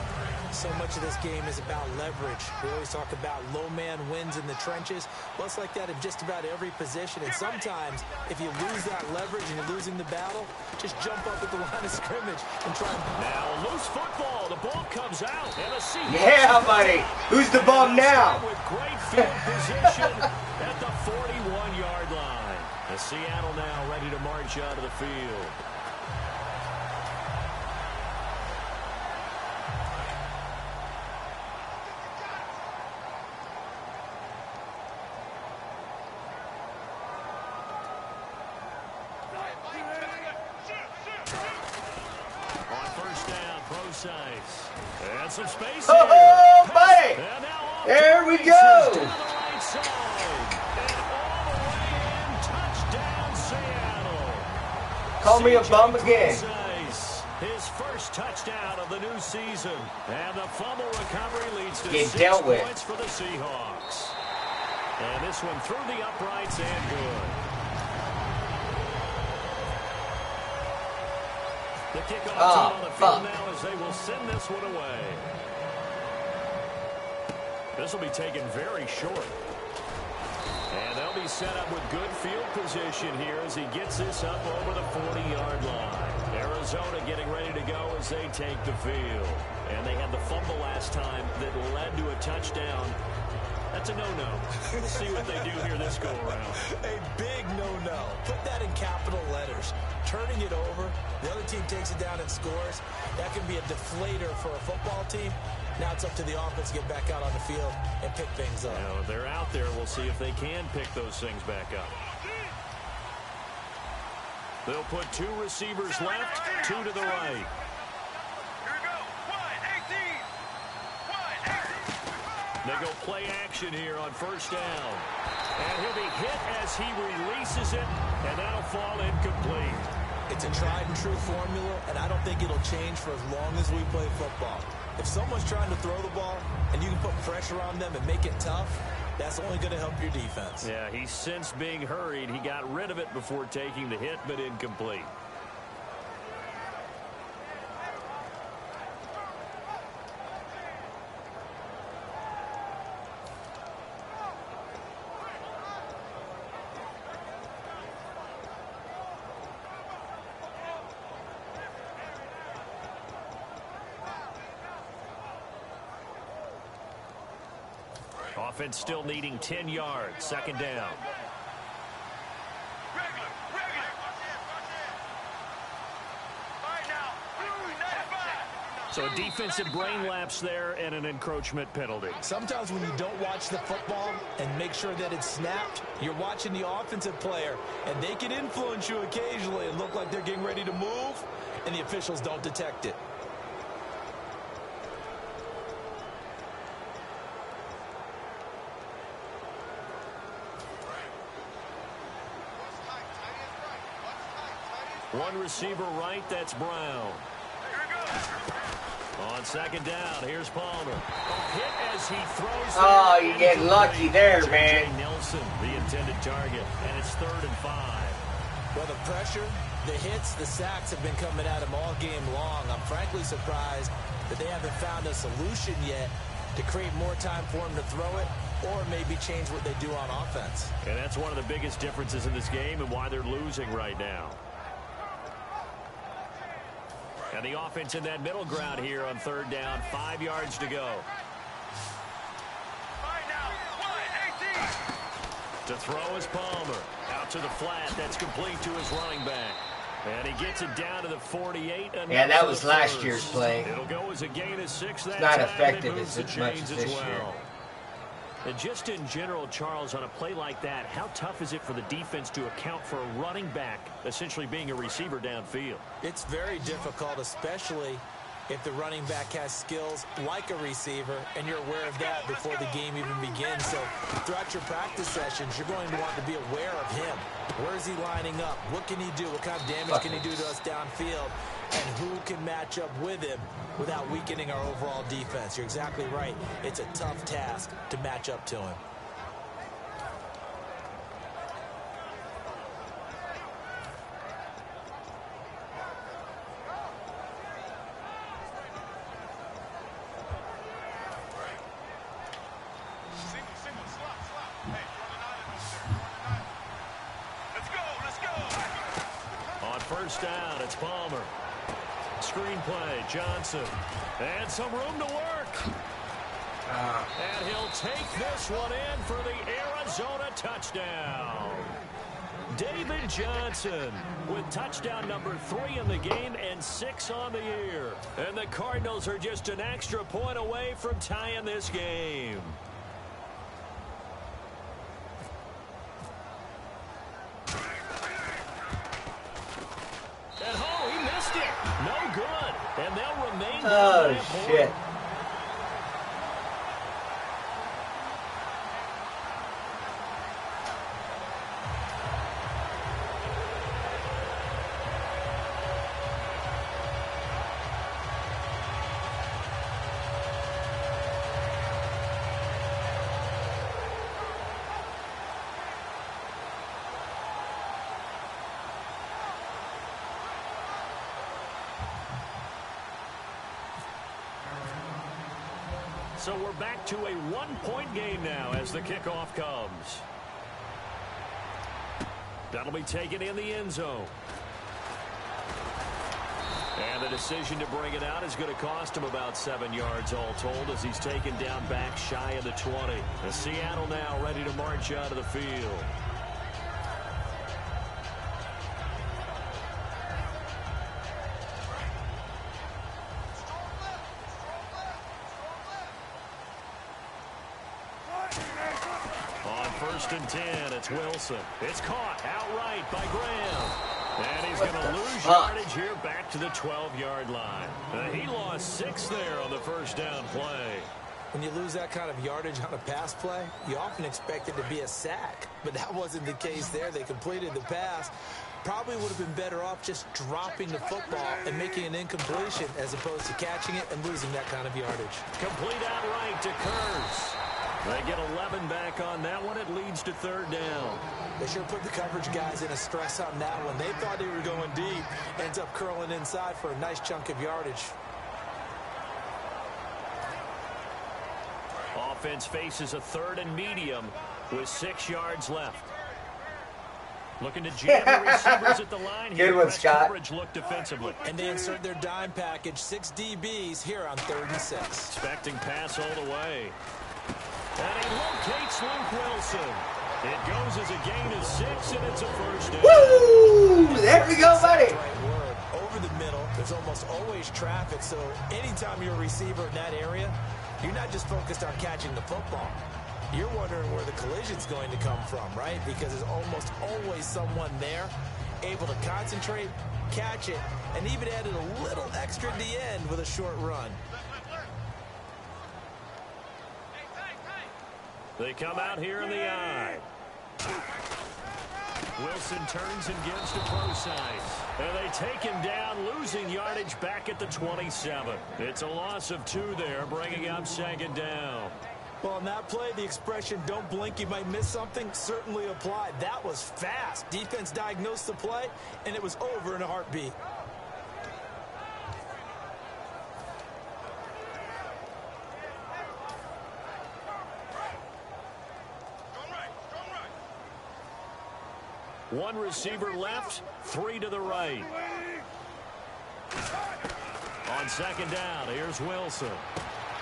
Speaker 3: So much of this game is about leverage. We always talk about low man wins in the trenches. Well, it's like that in just about every position. And sometimes, if you lose that leverage and you're losing the battle, just jump up at the line of scrimmage and try and...
Speaker 2: Now, loose football. The ball comes out. And a Seahawks.
Speaker 5: Yeah, buddy. Who's the bum now?
Speaker 2: With great field position at the 41-yard line. The Seattle now ready to march out of the field. And some space here.
Speaker 5: Oh, buddy! There we go!
Speaker 2: To the right side. And all the way in. Touchdown, Seattle.
Speaker 5: Call me a bum again.
Speaker 2: His first touchdown of the new season. And the fumble recovery leads to
Speaker 5: Get
Speaker 2: 6
Speaker 5: dealt with.
Speaker 2: points for the Seahawks. And this one through the uprights and good. The kickoff team on the field now as they will send this one away. This will be taken very short. And they'll be set up with good field position here as he gets this up over the 40-yard line. Arizona getting ready to go as they take the field. And they had the fumble last time that led to a touchdown. That's a no-no. We'll see what they do here this go-around.
Speaker 3: A big no-no. Put that in capital letters. Turning it over, the other team takes it down and scores. That can be a deflator for a football team. Now it's up to the offense to get back out on the field and pick things up.
Speaker 2: Now, if they're out there, we'll see if they can pick those things back up. They'll put 2 receivers left, 2 to the right. They go play action here on first down. And he'll be hit as he releases it, and that'll fall incomplete.
Speaker 3: It's a tried and true formula, and I don't think it'll change for as long as we play football. If someone's trying to throw the ball and you can put pressure on them and make it tough, that's only going to help your defense.
Speaker 2: Yeah, he's since being hurried. He got rid of it before taking the hit, but incomplete. Offense still needing 10 yards. Second down. So a defensive brain lapse there and an encroachment penalty.
Speaker 3: Sometimes when you don't watch the football and make sure that it's snapped, you're watching the offensive player, and they can influence you occasionally and look like they're getting ready to move, and the officials don't detect it.
Speaker 2: One receiver right, that's Brown. On second down, here's Palmer. Hit as he throws.
Speaker 5: Oh, you get lucky there, man.
Speaker 2: Nelson, the intended target, and it's 3rd and 5.
Speaker 3: Well, the pressure, the hits, the sacks have been coming at him all game long. I'm frankly surprised that they haven't found a solution yet to create more time for him to throw it or maybe change what they do on offense.
Speaker 2: And that's one of the biggest differences in this game and why they're losing right now. And the offense in that middle ground here on 3rd down, 5 yards to go. To throw is Palmer. Out to the flat. That's complete to his running back. And he gets it down to the 48.
Speaker 5: Yeah, that was last year's play.
Speaker 2: It'll go as a gain of 6 that
Speaker 5: it's not
Speaker 2: time.
Speaker 5: effective
Speaker 2: It moves
Speaker 5: as
Speaker 2: the
Speaker 5: much
Speaker 2: chains
Speaker 5: as this year.
Speaker 2: And just in general, Charles, on a play like that, how tough is it for the defense to account for a running back essentially being a receiver downfield?
Speaker 3: It's very difficult, especially if the running back has skills like a receiver, and you're aware of that before the game even begins. So throughout your practice sessions, you're going to want to be aware of him. Where is he lining up? What can he do? What kind of damage can he do to us downfield? And who can match up with him without weakening our overall defense? You're exactly right. It's a tough task to match up to him.
Speaker 2: First down, it's Palmer. Screenplay, Johnson. And some room to work. And he'll take this one in for the Arizona touchdown. David Johnson with touchdown number 3 in the game and 6 on the year. And the Cardinals are just an extra point away from tying this game. No good. And they'll remain.
Speaker 5: Oh, shit.
Speaker 2: So we're back to a one-point game now as the kickoff comes. That'll be taken in the end zone. And the decision to bring it out is going to cost him about 7 yards all told as he's taken down back shy of the 20. And Seattle now ready to march out of the field. First and 10, it's Wilson. It's caught outright by Graham. And he's going to lose yardage here back to the 12-yard line. He lost 6 there on the first down play.
Speaker 3: When you lose that kind of yardage on a pass play, you often expect it to be a sack. But that wasn't the case there. They completed the pass. Probably would have been better off just dropping the football and making an incompletion as opposed to catching it and losing that kind of yardage.
Speaker 2: Complete outright to Kurz. They get 11 back on that one. It leads to third down.
Speaker 3: They sure put the coverage guys in a stress on that one. They thought they were going deep. Ends up curling inside for a nice chunk of yardage.
Speaker 2: Offense faces a third and medium with 6 yards left. Looking to jam the receivers at the line here.
Speaker 5: Good one, Scott.
Speaker 2: Coverage look defensively.
Speaker 3: And they insert their dime package. 6 DBs here on 3rd and 6.
Speaker 2: Expecting pass all the way. And he locates Luke Wilson. It goes as a gain of 6, and it's a first down.
Speaker 5: Woo! There we go, buddy.
Speaker 3: Right word. Over the middle, there's almost always traffic, so anytime you're a receiver in that area, you're not just focused on catching the football. You're wondering where the collision's going to come from, right? Because there's almost always someone there able to concentrate, catch it, and even added a little extra at the end with a short run.
Speaker 2: They come out here in the I. Wilson turns and gives to Forsyth. And they take him down, losing yardage back at the 27. It's a loss of 2 there, bringing up second down.
Speaker 3: Well, on that play, the expression, don't blink, you might miss something, certainly applied. That was fast. Defense diagnosed the play, and it was over in a heartbeat.
Speaker 2: One receiver left, 3 to the right. On second down, here's Wilson.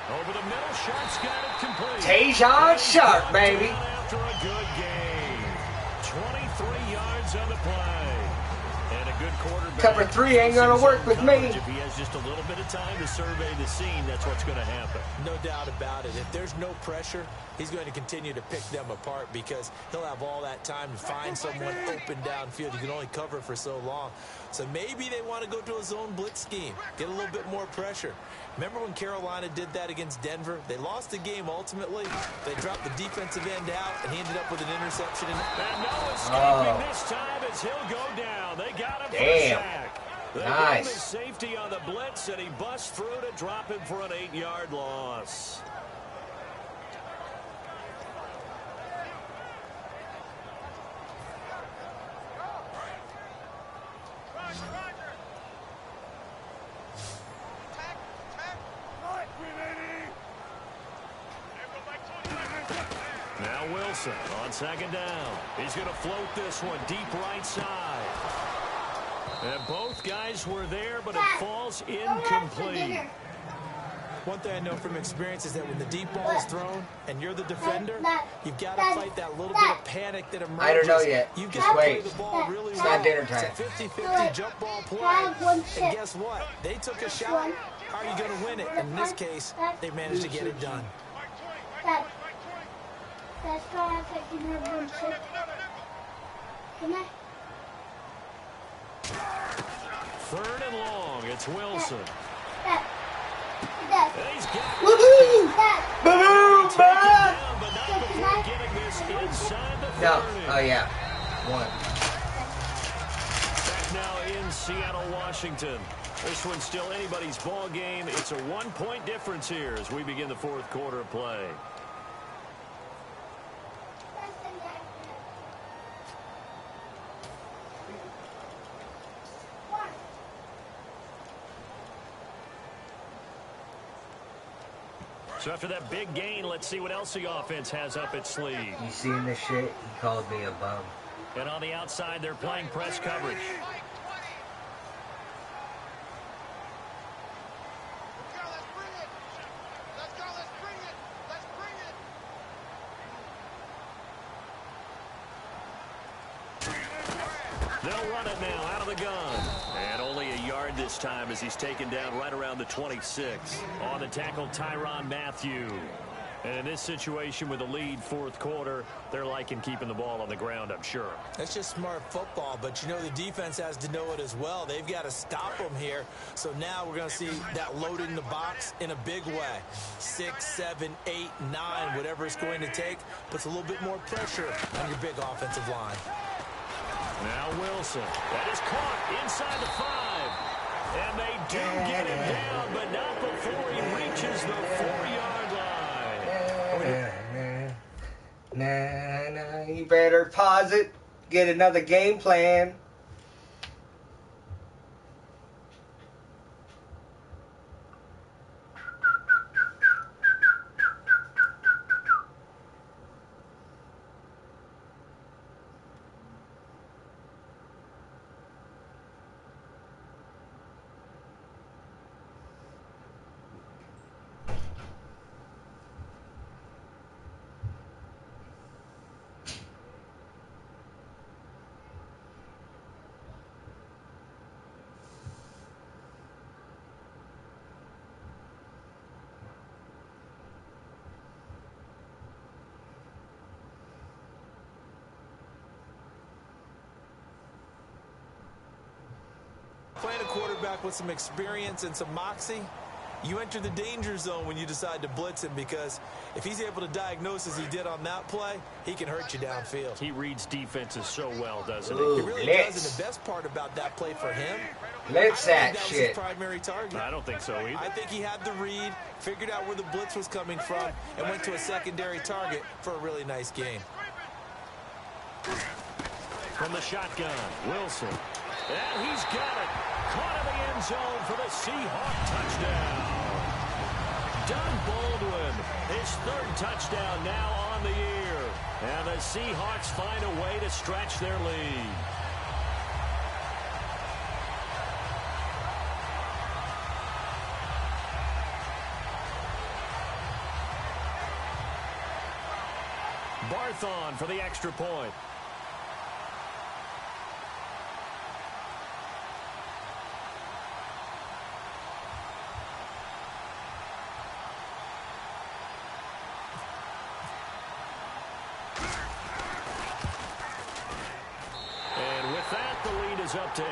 Speaker 2: Over the middle, Sharp's got it complete.
Speaker 5: Tajon Sharp, baby.
Speaker 2: After a good game. 23 yards on the play. And a A good quarterback.
Speaker 5: Cover 3 ain't going to work with me.
Speaker 2: If he has just a little bit of time to survey the scene, that's what's going to happen.
Speaker 3: No doubt about it. If there's no pressure, he's going to continue to pick them apart because he'll have all that time to find someone open downfield. You can only cover for so long. So maybe they want to go to a zone blitz scheme, get a little bit more pressure. Remember when Carolina did that against Denver? They lost the game ultimately. They dropped the defensive end out, and he ended up with an interception.
Speaker 2: And no escaping this time as he'll go down. They got him for a sack. They gave him safety on the blitz, and he busts through to drop him for an 8-yard loss. Now Wilson on second down. He's going to float this one deep right side. And both guys were there, but it falls incomplete.
Speaker 3: One thing I know from experience is that when the deep ball is thrown and you're the defender, you've got to fight that little bit of panic that emerges.
Speaker 5: I don't know yet.
Speaker 3: You've
Speaker 5: Just
Speaker 3: got to
Speaker 5: wait.
Speaker 3: play the ball really
Speaker 5: It's
Speaker 3: well.
Speaker 5: not dinner time.
Speaker 3: It's a 50-50 jump ball play. And guess what? They took a shot. How are you going to win it? And in this case, they managed to get it done.
Speaker 6: That's why I picked you up one chip. Can I?
Speaker 2: Third and long. It's Wilson.
Speaker 6: That.
Speaker 2: And he's got
Speaker 5: Woohoo!
Speaker 6: That.
Speaker 5: Boom!
Speaker 2: taken down, but not before getting this inside the 30.
Speaker 5: No. Oh, yeah. 1.
Speaker 2: Back now in Seattle, Washington. This one's still anybody's ball game. It's a 1-point difference here as we begin the fourth quarter of play. So after that big gain, let's see what else the offense has up its sleeve.
Speaker 5: You seen this shit? He called me a bum.
Speaker 2: And on the outside, they're playing press coverage. They'll run it now out of the gun. And only a yard this time as he's taken down right around the 26. On the tackle, Tyrann Mathieu. And in this situation with a lead fourth quarter, they're liking keeping the ball on the ground, I'm sure.
Speaker 3: That's just smart football, but you know the defense has to know it as well. They've got to stop them here. So now we're going to see that loading the box in a big way. 6, 7, 8, 9, whatever it's going to take, puts a little bit more pressure on your big offensive line.
Speaker 2: Now Wilson. That is caught inside the 5. And they do get him down, but not before he reaches the 4-yard line.
Speaker 5: Nah, you better pause it. Get another game plan.
Speaker 3: Playing a quarterback with some experience and some moxie, you enter the danger zone when you decide to blitz him, because if he's able to diagnose as he did on that play, he can hurt you downfield.
Speaker 2: He reads defenses so well, doesn't he?
Speaker 5: Ooh,
Speaker 3: He really
Speaker 5: blitz.
Speaker 3: does, and the best part about that play for him,
Speaker 5: Blitz
Speaker 3: I
Speaker 5: that
Speaker 3: think that was
Speaker 5: shit.
Speaker 3: his primary target.
Speaker 2: I don't think so either.
Speaker 3: I think he had the read, figured out where the blitz was coming from, and went to a secondary target for a really nice game.
Speaker 2: From the shotgun, Wilson. And he's got it. Caught in the end zone for the Seahawk touchdown. Doug Baldwin, his 3rd touchdown now on the year. And the Seahawks find a way to stretch their lead. Barthon for the extra point. is up to 8.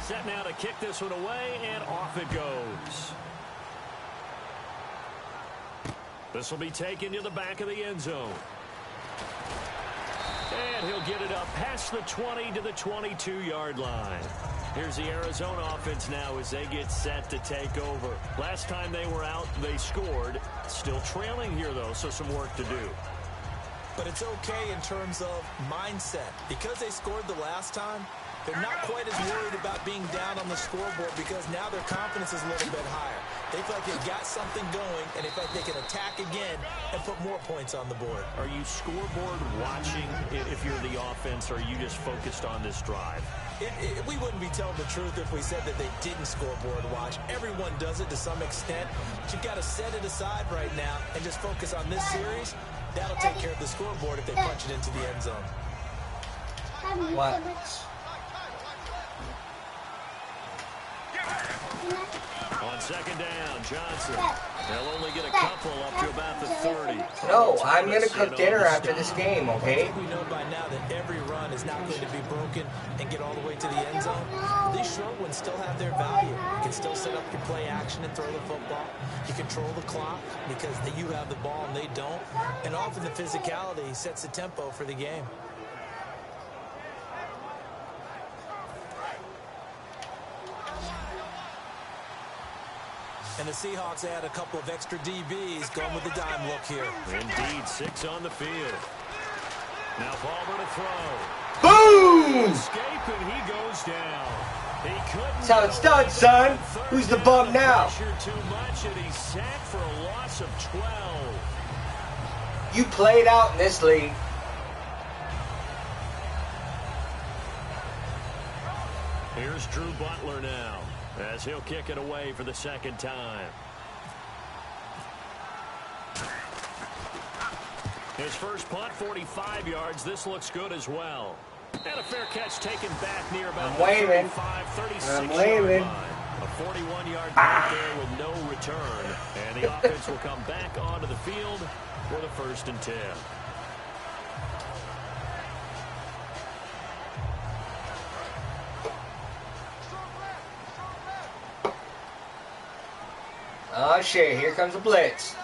Speaker 2: Set now to kick this one away, and off it goes. This will be taken to the back of the end zone. And he'll get it up past the 20 to the 22-yard line. Here's the Arizona offense now as they get set to take over. Last time they were out, they scored. Still trailing here, though, so some work to do.
Speaker 3: But it's okay in terms of mindset. Because they scored the last time, they're not quite as worried about being down on the scoreboard because now their confidence is a little bit higher. They feel like they've got something going, and they feel like they can attack again and put more points on the board.
Speaker 2: Are you scoreboard watching if you're the offense, or are you just focused on this drive?
Speaker 3: We wouldn't be telling the truth if we said that they didn't scoreboard watch. Everyone does it to some extent. But you've got to set it aside right now and just focus on this series. That'll take care of the scoreboard if they punch it into the end zone.
Speaker 5: What?
Speaker 2: On second down, Johnson. They'll only get a couple up to about the 30.
Speaker 5: No, I'm going to cook dinner after this game, okay?
Speaker 3: We know by now that every run is not going to be broken and get all the way to the end zone. These short ones still have their value. You can still set up your play action and throw the football. You control the clock because you have the ball and they don't. And often the physicality sets the tempo for the game. And the Seahawks add a couple of extra DBs going with the dime look here.
Speaker 2: Indeed, 6 on the field. Now Palmer to throw.
Speaker 5: Boom!
Speaker 2: Escape, and he goes down. He couldn't.
Speaker 5: That's how it's done, son. Who's the bum now?
Speaker 2: Too much, and he's sacked for a loss of 12.
Speaker 5: You played out in this league.
Speaker 2: Here's Drew Butler now, as he'll kick it away for the second time. His first punt, 45 yards. This looks good as well. And a fair catch taken back near about the 35, 36-yard line. A 41-yard punt there with no return. And the offense will come back onto the field for the 1st and 10.
Speaker 5: Oh, shit. Here comes a blitz.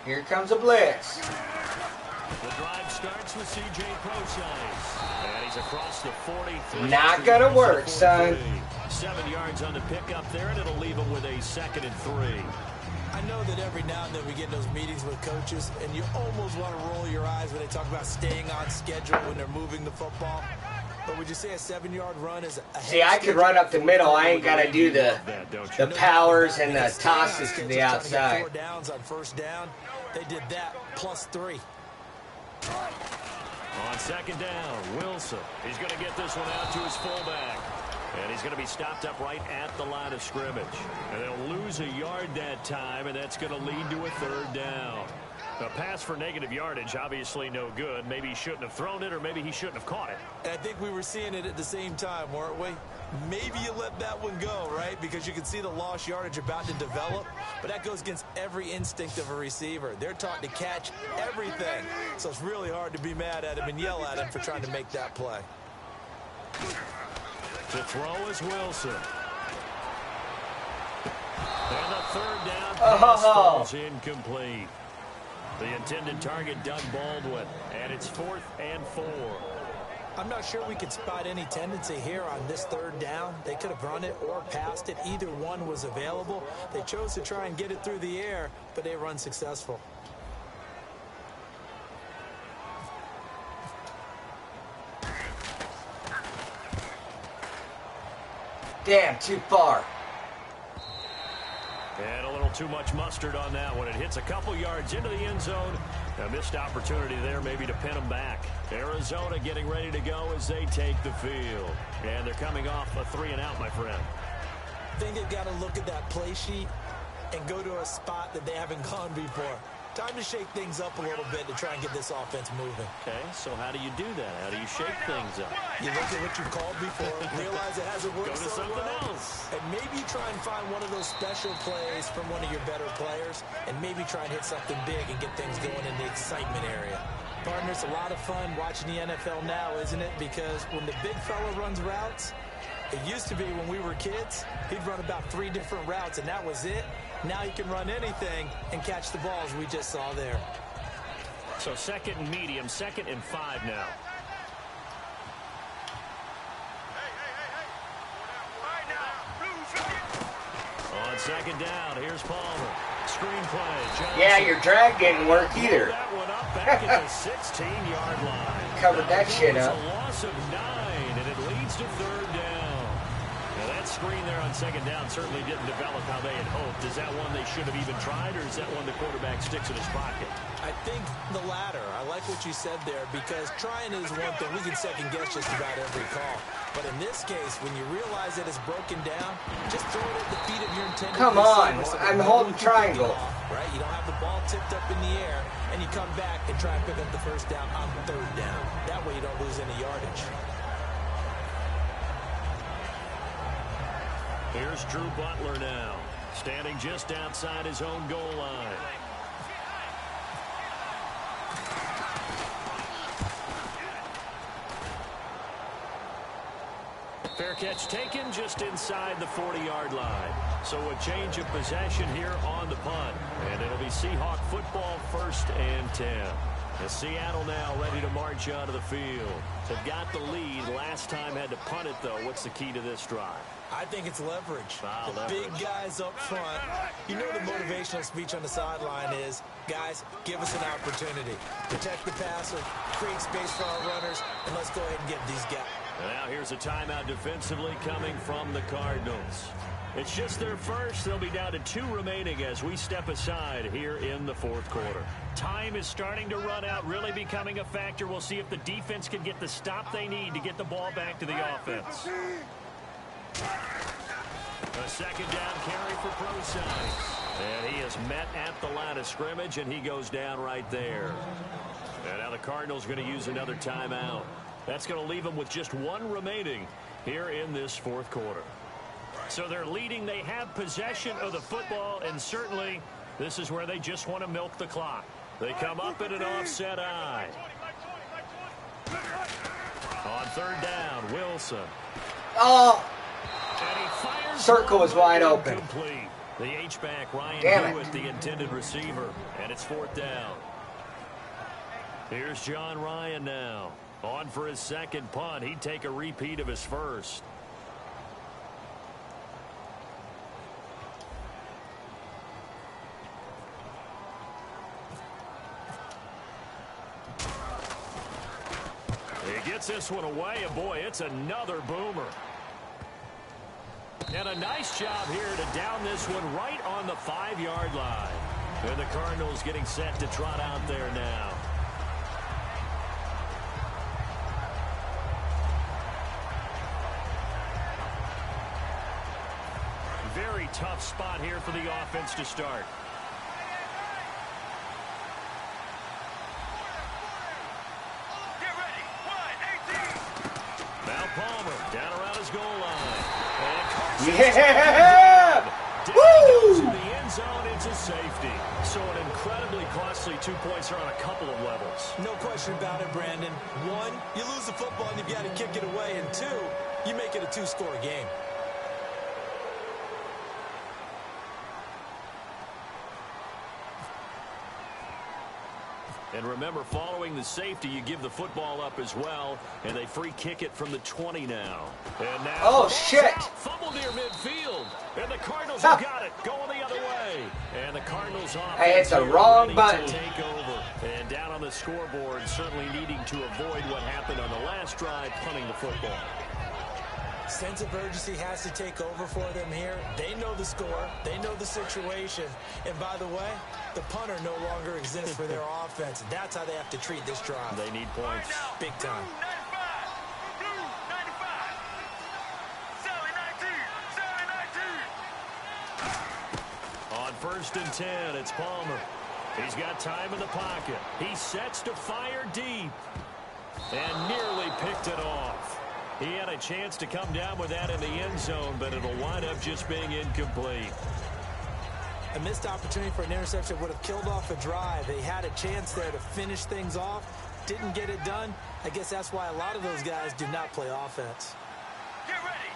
Speaker 5: Here comes a blitz.
Speaker 2: The drive starts with C.J. Prosise. And he's across the 43.
Speaker 5: Not gonna work, son.
Speaker 2: 7 yards on the pickup there, and it'll leave him with a 2nd and 3.
Speaker 3: I know that every now and then we get in those meetings with coaches, and you almost want to roll your eyes when they talk about staying on schedule when they're moving the football. But would you say a 7-yard run is a
Speaker 5: See, I could run up the middle. I ain't got to do the powers and the tosses to the outside.
Speaker 3: 4 downs on 1st down. They did that plus 3.
Speaker 2: On 2nd down, Wilson. He's going to get this one out to his fullback. And he's going to be stopped up right at the line of scrimmage. And they'll lose a yard that time, and that's going to lead to a 3rd down. A pass for negative yardage, obviously no good. Maybe he shouldn't have thrown it, or maybe he shouldn't have caught it.
Speaker 3: And I think we were seeing it at the same time, weren't we? Maybe you let that one go, right? Because you can see the lost yardage about to develop. But that goes against every instinct of a receiver. They're taught to catch everything. So it's really hard to be mad at him and yell at him for trying to make that play.
Speaker 2: To throw is Wilson. And the 3rd down pass falls incomplete. The intended target, Doug Baldwin, and it's 4th and 4.
Speaker 3: I'm not sure we could spot any tendency here on this 3rd down. They could have run it or passed it. Either one was available. They chose to try and get it through the air, but they were unsuccessful.
Speaker 5: Damn, too far.
Speaker 2: And a little too much mustard on that one. It hits a couple yards into the end zone. A missed opportunity there maybe to pin them back. Arizona getting ready to go as they take the field. And they're coming off a 3-and-out, my friend.
Speaker 3: I think they've got to look at that play sheet and go to a spot that they haven't gone before. Time to shake things up a little bit to try and get this offense moving.
Speaker 2: Okay, so how do you do that? How do you shake things up?
Speaker 3: You look at what you've called before, realize it hasn't worked
Speaker 2: Go to
Speaker 3: so
Speaker 2: something
Speaker 3: well,
Speaker 2: else.
Speaker 3: and maybe try and find one of those special plays from one of your better players, and maybe try and hit something big and get things going in the excitement area. Partners, a lot of fun watching the NFL now, isn't it? Because when the big fella runs routes, it used to be when we were kids, he'd run about 3 different routes, and that was it. Now he can run anything and catch the balls we just saw there.
Speaker 2: So 2nd and medium, 2nd and 5 now. On 2nd down, here's Palmer. Screen play. Johnson.
Speaker 5: Yeah, your drag didn't work either.
Speaker 2: That one up back at the 16-yard line.
Speaker 5: Covered that shit up.
Speaker 2: It's a loss of 9, and it leads to 3rd down. Now that screen there on 2nd down certainly didn't develop how they had hoped. Is that one they should have even tried, or is that one the quarterback sticks in his pocket?
Speaker 3: I think the latter. I like what you said there, because trying is one thing. We can second-guess just about every call. But in this case, when you realize that it's broken down, just throw it at the feet of your intended
Speaker 5: Come on,
Speaker 3: receiver.
Speaker 5: I'm holding triangle.
Speaker 3: Right? You don't have the ball tipped up in the air, and you come back and try and pick up the 1st down on 3rd down. That way you don't lose any yardage.
Speaker 2: Here's Drew Butler now, standing just outside his own goal line. Fair catch taken just inside the 40-yard line. So a change of possession here on the punt. And it'll be Seahawk football, 1st and 10. As Seattle now ready to march out of the field. They've got the lead. Last time had to punt it, though. What's the key to this drive?
Speaker 3: I think it's leverage.
Speaker 2: Wow,
Speaker 3: the
Speaker 2: leverage.
Speaker 3: big guys up front. You know the motivational speech on the sideline is, guys, give us an opportunity. Protect the passer, create space for our runners, and let's go ahead and get these guys.
Speaker 2: Now here's a timeout defensively coming from the Cardinals. It's just their first. They'll be down to 2 remaining as we step aside here in the 4th quarter. Time is starting to run out, really becoming a factor. We'll see if the defense can get the stop they need to get the ball back to the offense. A 2nd down carry for Procise. And he is met at the line of scrimmage, and he goes down right there. And now the Cardinals going to use another timeout. That's going to leave them with just 1 remaining here in this 4th quarter. So they're leading. They have possession of the football, and certainly this is where they just want to milk the clock. They come up in an offset eye. On 3rd down, Wilson.
Speaker 5: Oh,
Speaker 2: And he fires
Speaker 5: circle was wide open.
Speaker 2: Complete. The H-back, Ryan
Speaker 5: Damn
Speaker 2: Hewitt,
Speaker 5: it.
Speaker 2: the intended receiver, and it's 4th down. Here's John Ryan now. On for his 2nd punt. He'd take a repeat of his 1st. He gets this one away, and boy, it's another boomer. And a nice job here to down this one right on the 5-yard line. And the Cardinals getting set to trot out there now. Very tough spot here for the offense to start.
Speaker 4: Get ready. 1, 18.
Speaker 2: Now Palmer down around his goal line. And
Speaker 5: yeah!
Speaker 2: down
Speaker 5: Woo!
Speaker 2: to the end zone into safety. So an incredibly costly 2 points here on a couple of levels.
Speaker 3: No question about it, Brandon. 1, you lose the football and you've got to kick it away. And 2, you make it a 2-score game.
Speaker 2: And remember, following the safety, you give the football up as well, and they free kick it from the 20 now. And now,
Speaker 5: Oh, shit.
Speaker 2: Fumble near midfield, and the Cardinals have got it, going the other way. And the Cardinals off.
Speaker 5: I hit the wrong button.
Speaker 2: Take over, and down on the scoreboard, certainly needing to avoid what happened on the last drive, punting the football.
Speaker 3: Sense of urgency has to take over for them here. They know the score. They know the situation. And by the way, the punter no longer exists for their offense. That's how they have to treat this drive.
Speaker 2: They need points.
Speaker 3: Big time.
Speaker 4: Blue 95. Sally 19.
Speaker 2: On 1st and 10, it's Palmer. He's got time in the pocket. He sets to fire deep. And nearly picked it off. He had a chance to come down with that in the end zone, but it'll wind up just being incomplete.
Speaker 3: A missed opportunity for an interception would have killed off a drive. They had a chance there to finish things off. Didn't get it done. I guess that's why a lot of those guys do not play offense.
Speaker 4: Get ready.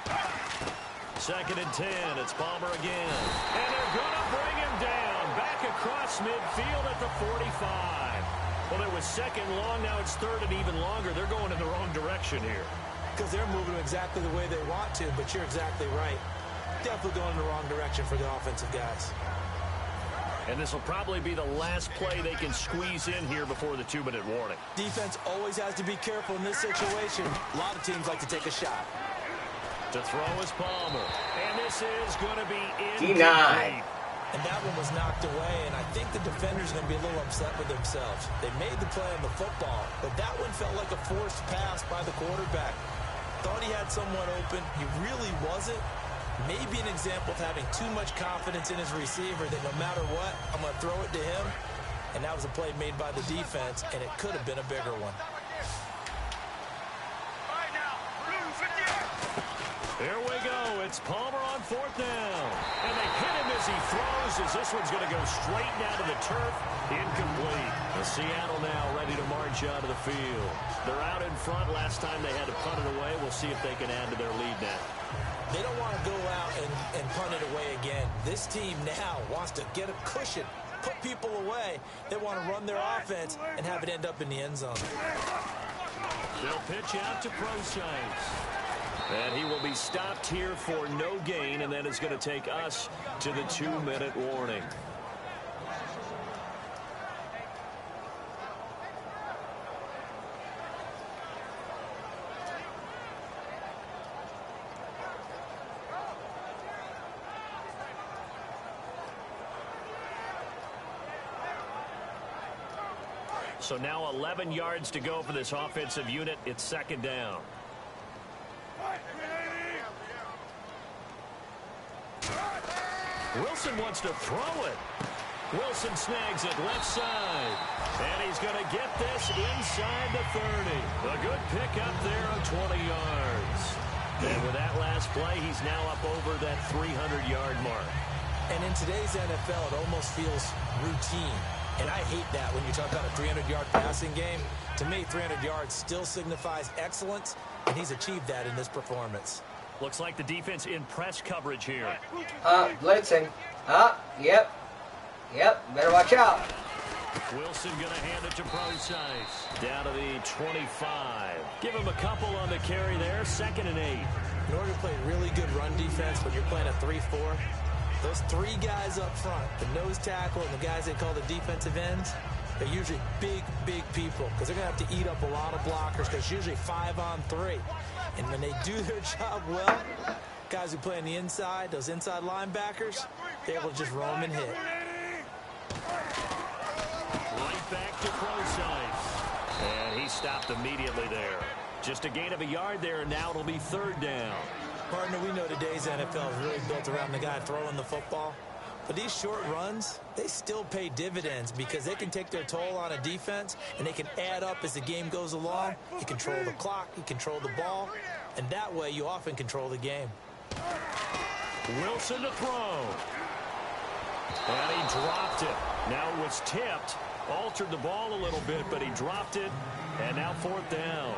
Speaker 2: 2nd and 10, it's Palmer again. And they're going to bring him down. Back across midfield at the 45. Well, it was 2nd long, now it's 3rd and even longer. They're going in the wrong direction here.
Speaker 3: Because they're moving exactly the way they want to, but you're exactly right. Definitely going in the wrong direction for the offensive guys.
Speaker 2: And this will probably be the last play they can squeeze in here before the 2-minute warning.
Speaker 3: Defense always has to be careful in this situation. A lot of teams like to take a shot.
Speaker 2: To throw is Palmer. And this is going to be
Speaker 5: denied.
Speaker 3: And that one was knocked away, and I think the defender's going to be a little upset with themselves. They made the play on the football, but that one felt like a forced pass by the quarterback. Thought he had someone open. He really wasn't. Maybe an example of having too much confidence in his receiver that no matter what, I'm going to throw it to him. And that was a play made by the defense, and it could have been a bigger one.
Speaker 4: All right now. Blue 58.
Speaker 2: Here we go. It's Palmer on 4th down. And they hit him as he throws, as this one's going to go straight down to the turf. Incomplete. Seattle now ready to march out of the field. They're out in front. Last time they had to punt it away. We'll see if they can add to their lead now.
Speaker 3: They don't want to go out and punt it away again. This team now wants to get a cushion, put people away. They want to run their offense and have it end up in the end zone.
Speaker 2: They'll pitch out to Procise. And he will be stopped here for no gain, and then it's going to take us to the 2-minute warning. So now 11 yards to go for this offensive unit. It's 2nd down. Wilson wants to throw it. Wilson snags it left side. And he's going to get this inside the 30. A good pickup there of 20 yards. And with that last play, he's now up over that 300-yard mark.
Speaker 3: And in today's NFL, it almost feels routine. And I hate that when you talk about a 300-yard passing game. To me, 300 yards still signifies excellence, and he's achieved that in this performance.
Speaker 2: Looks like the defense in press coverage here.
Speaker 5: Blitzing. Yep. Better watch out.
Speaker 2: Wilson going to hand it to Procise. Down to the 25. Give him a couple on the carry there. 2nd and 8.
Speaker 3: In order to play really good run defense when you're playing a 3-4, those 3 guys up front, the nose tackle and the guys they call the defensive ends, they're usually big people because they're going to have to eat up a lot of blockers because it's usually 5-on-3. And when they do their job well, guys who play on the inside, those inside linebackers, they're able to just roam and hit.
Speaker 2: Right back to Procise. And he stopped immediately there. Just a gain of a yard there, and now it'll be 3rd down.
Speaker 3: Partner, we know today's NFL is really built around the guy throwing the football. But these short runs, they still pay dividends because they can take their toll on a defense and they can add up as the game goes along. You control the clock, you control the ball, and that way you often control the game.
Speaker 2: Wilson to throw. And he dropped it. Now it was tipped, altered the ball a little bit, but he dropped it, and now 4th down.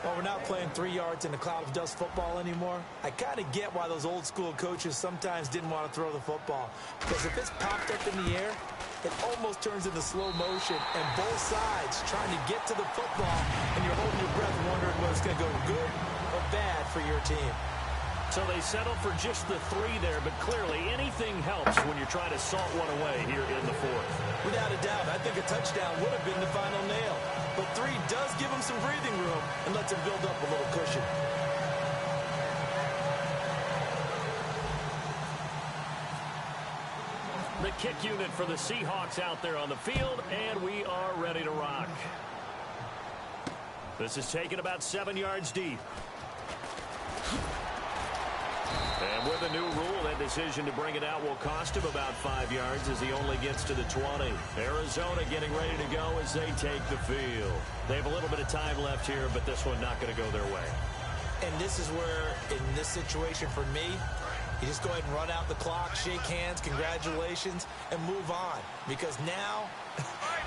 Speaker 3: Well, we're not playing 3 yards in a cloud of dust football anymore. I kind of get why those old school coaches sometimes didn't want to throw the football. Because if it's popped up in the air, it almost turns into slow motion. And both sides trying to get to the football, and you're holding your breath wondering whether it's going to go good or bad for your team.
Speaker 2: So they settled for just the 3 there, but clearly anything helps when you're trying to salt one away here in the 4th.
Speaker 3: Without a doubt, I think a touchdown would have been the final nail. But 3 does give them some breathing room and lets them build up a little cushion.
Speaker 2: The kick unit for the Seahawks out there on the field, and we are ready to rock. This is taken about 7 yards deep. And with a new rule, that decision to bring it out will cost him about 5 yards as he only gets to the 20. Arizona getting ready to go as they take the field. They have a little bit of time left here, but this one not going to go their way.
Speaker 3: And this is where, in this situation for me, you just go ahead and run out the clock, shake hands, congratulations, and move on. Because now,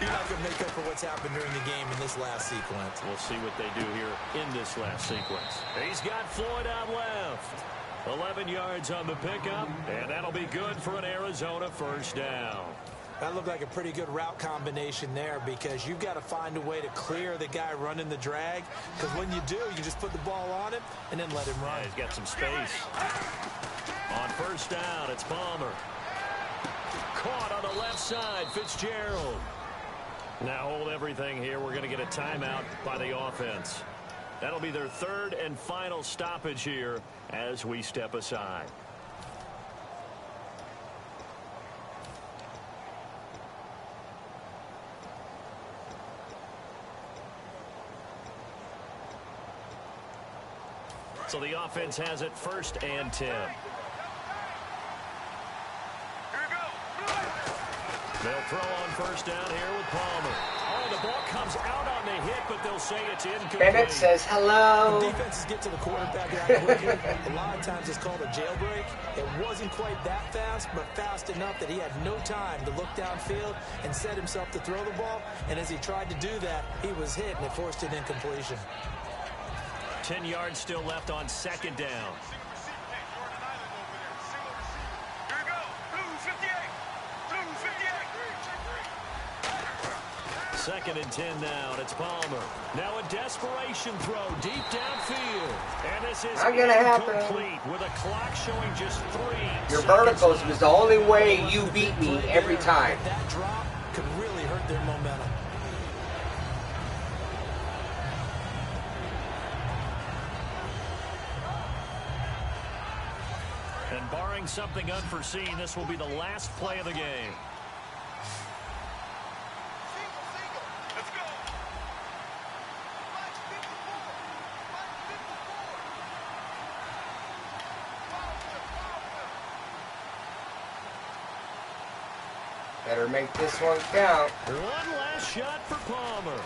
Speaker 3: you're not going to make up for what's happened during the game in this last sequence.
Speaker 2: We'll see what they do here in this last sequence. He's got Floyd out left. 11 yards on the pickup, and that'll be good for an Arizona first down.
Speaker 3: That looked like a pretty good route combination there because you've got to find a way to clear the guy running the drag, because when you do, you just put the ball on him and then let him run.
Speaker 2: Yeah, he's got some space. On first down, it's Palmer. Caught on the left side, Fitzgerald. Now hold everything here. We're going to get a timeout by the offense. That'll be their third and final stoppage here as we step aside. So the offense has it 1st and 10. They'll throw on first down here with Palmer. Oh, the ball comes out on the hit, but they'll say it's incomplete.
Speaker 5: Bennett says hello.
Speaker 3: When defenses get to the quarterback that quickly, a lot of times it's called a jailbreak. It wasn't quite that fast, but fast enough that he had no time to look downfield and set himself to throw the ball. And as he tried to do that, he was hit, and it forced an incompletion.
Speaker 2: 10 yards still left on 2nd down. Second and 10 now, and it's Palmer. Now a desperation throw deep downfield. And this is
Speaker 5: not gonna happen.
Speaker 2: Incomplete with a clock showing just 3
Speaker 5: Your
Speaker 2: seconds
Speaker 5: verticals
Speaker 2: left.
Speaker 5: was the only way you beat me every time.
Speaker 3: That drop could really hurt their momentum.
Speaker 2: And barring something unforeseen, this will be the last play of the game.
Speaker 5: Better make this one count.
Speaker 2: One last shot for Palmer.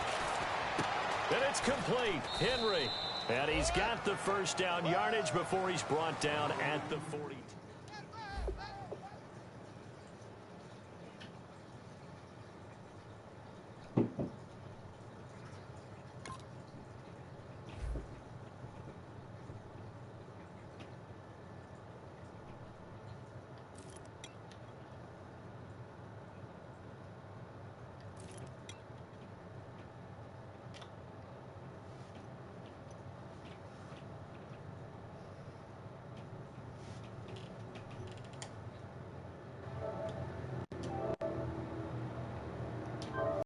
Speaker 2: And it's complete. Henry. And he's got the first down yardage before he's brought down at the 42.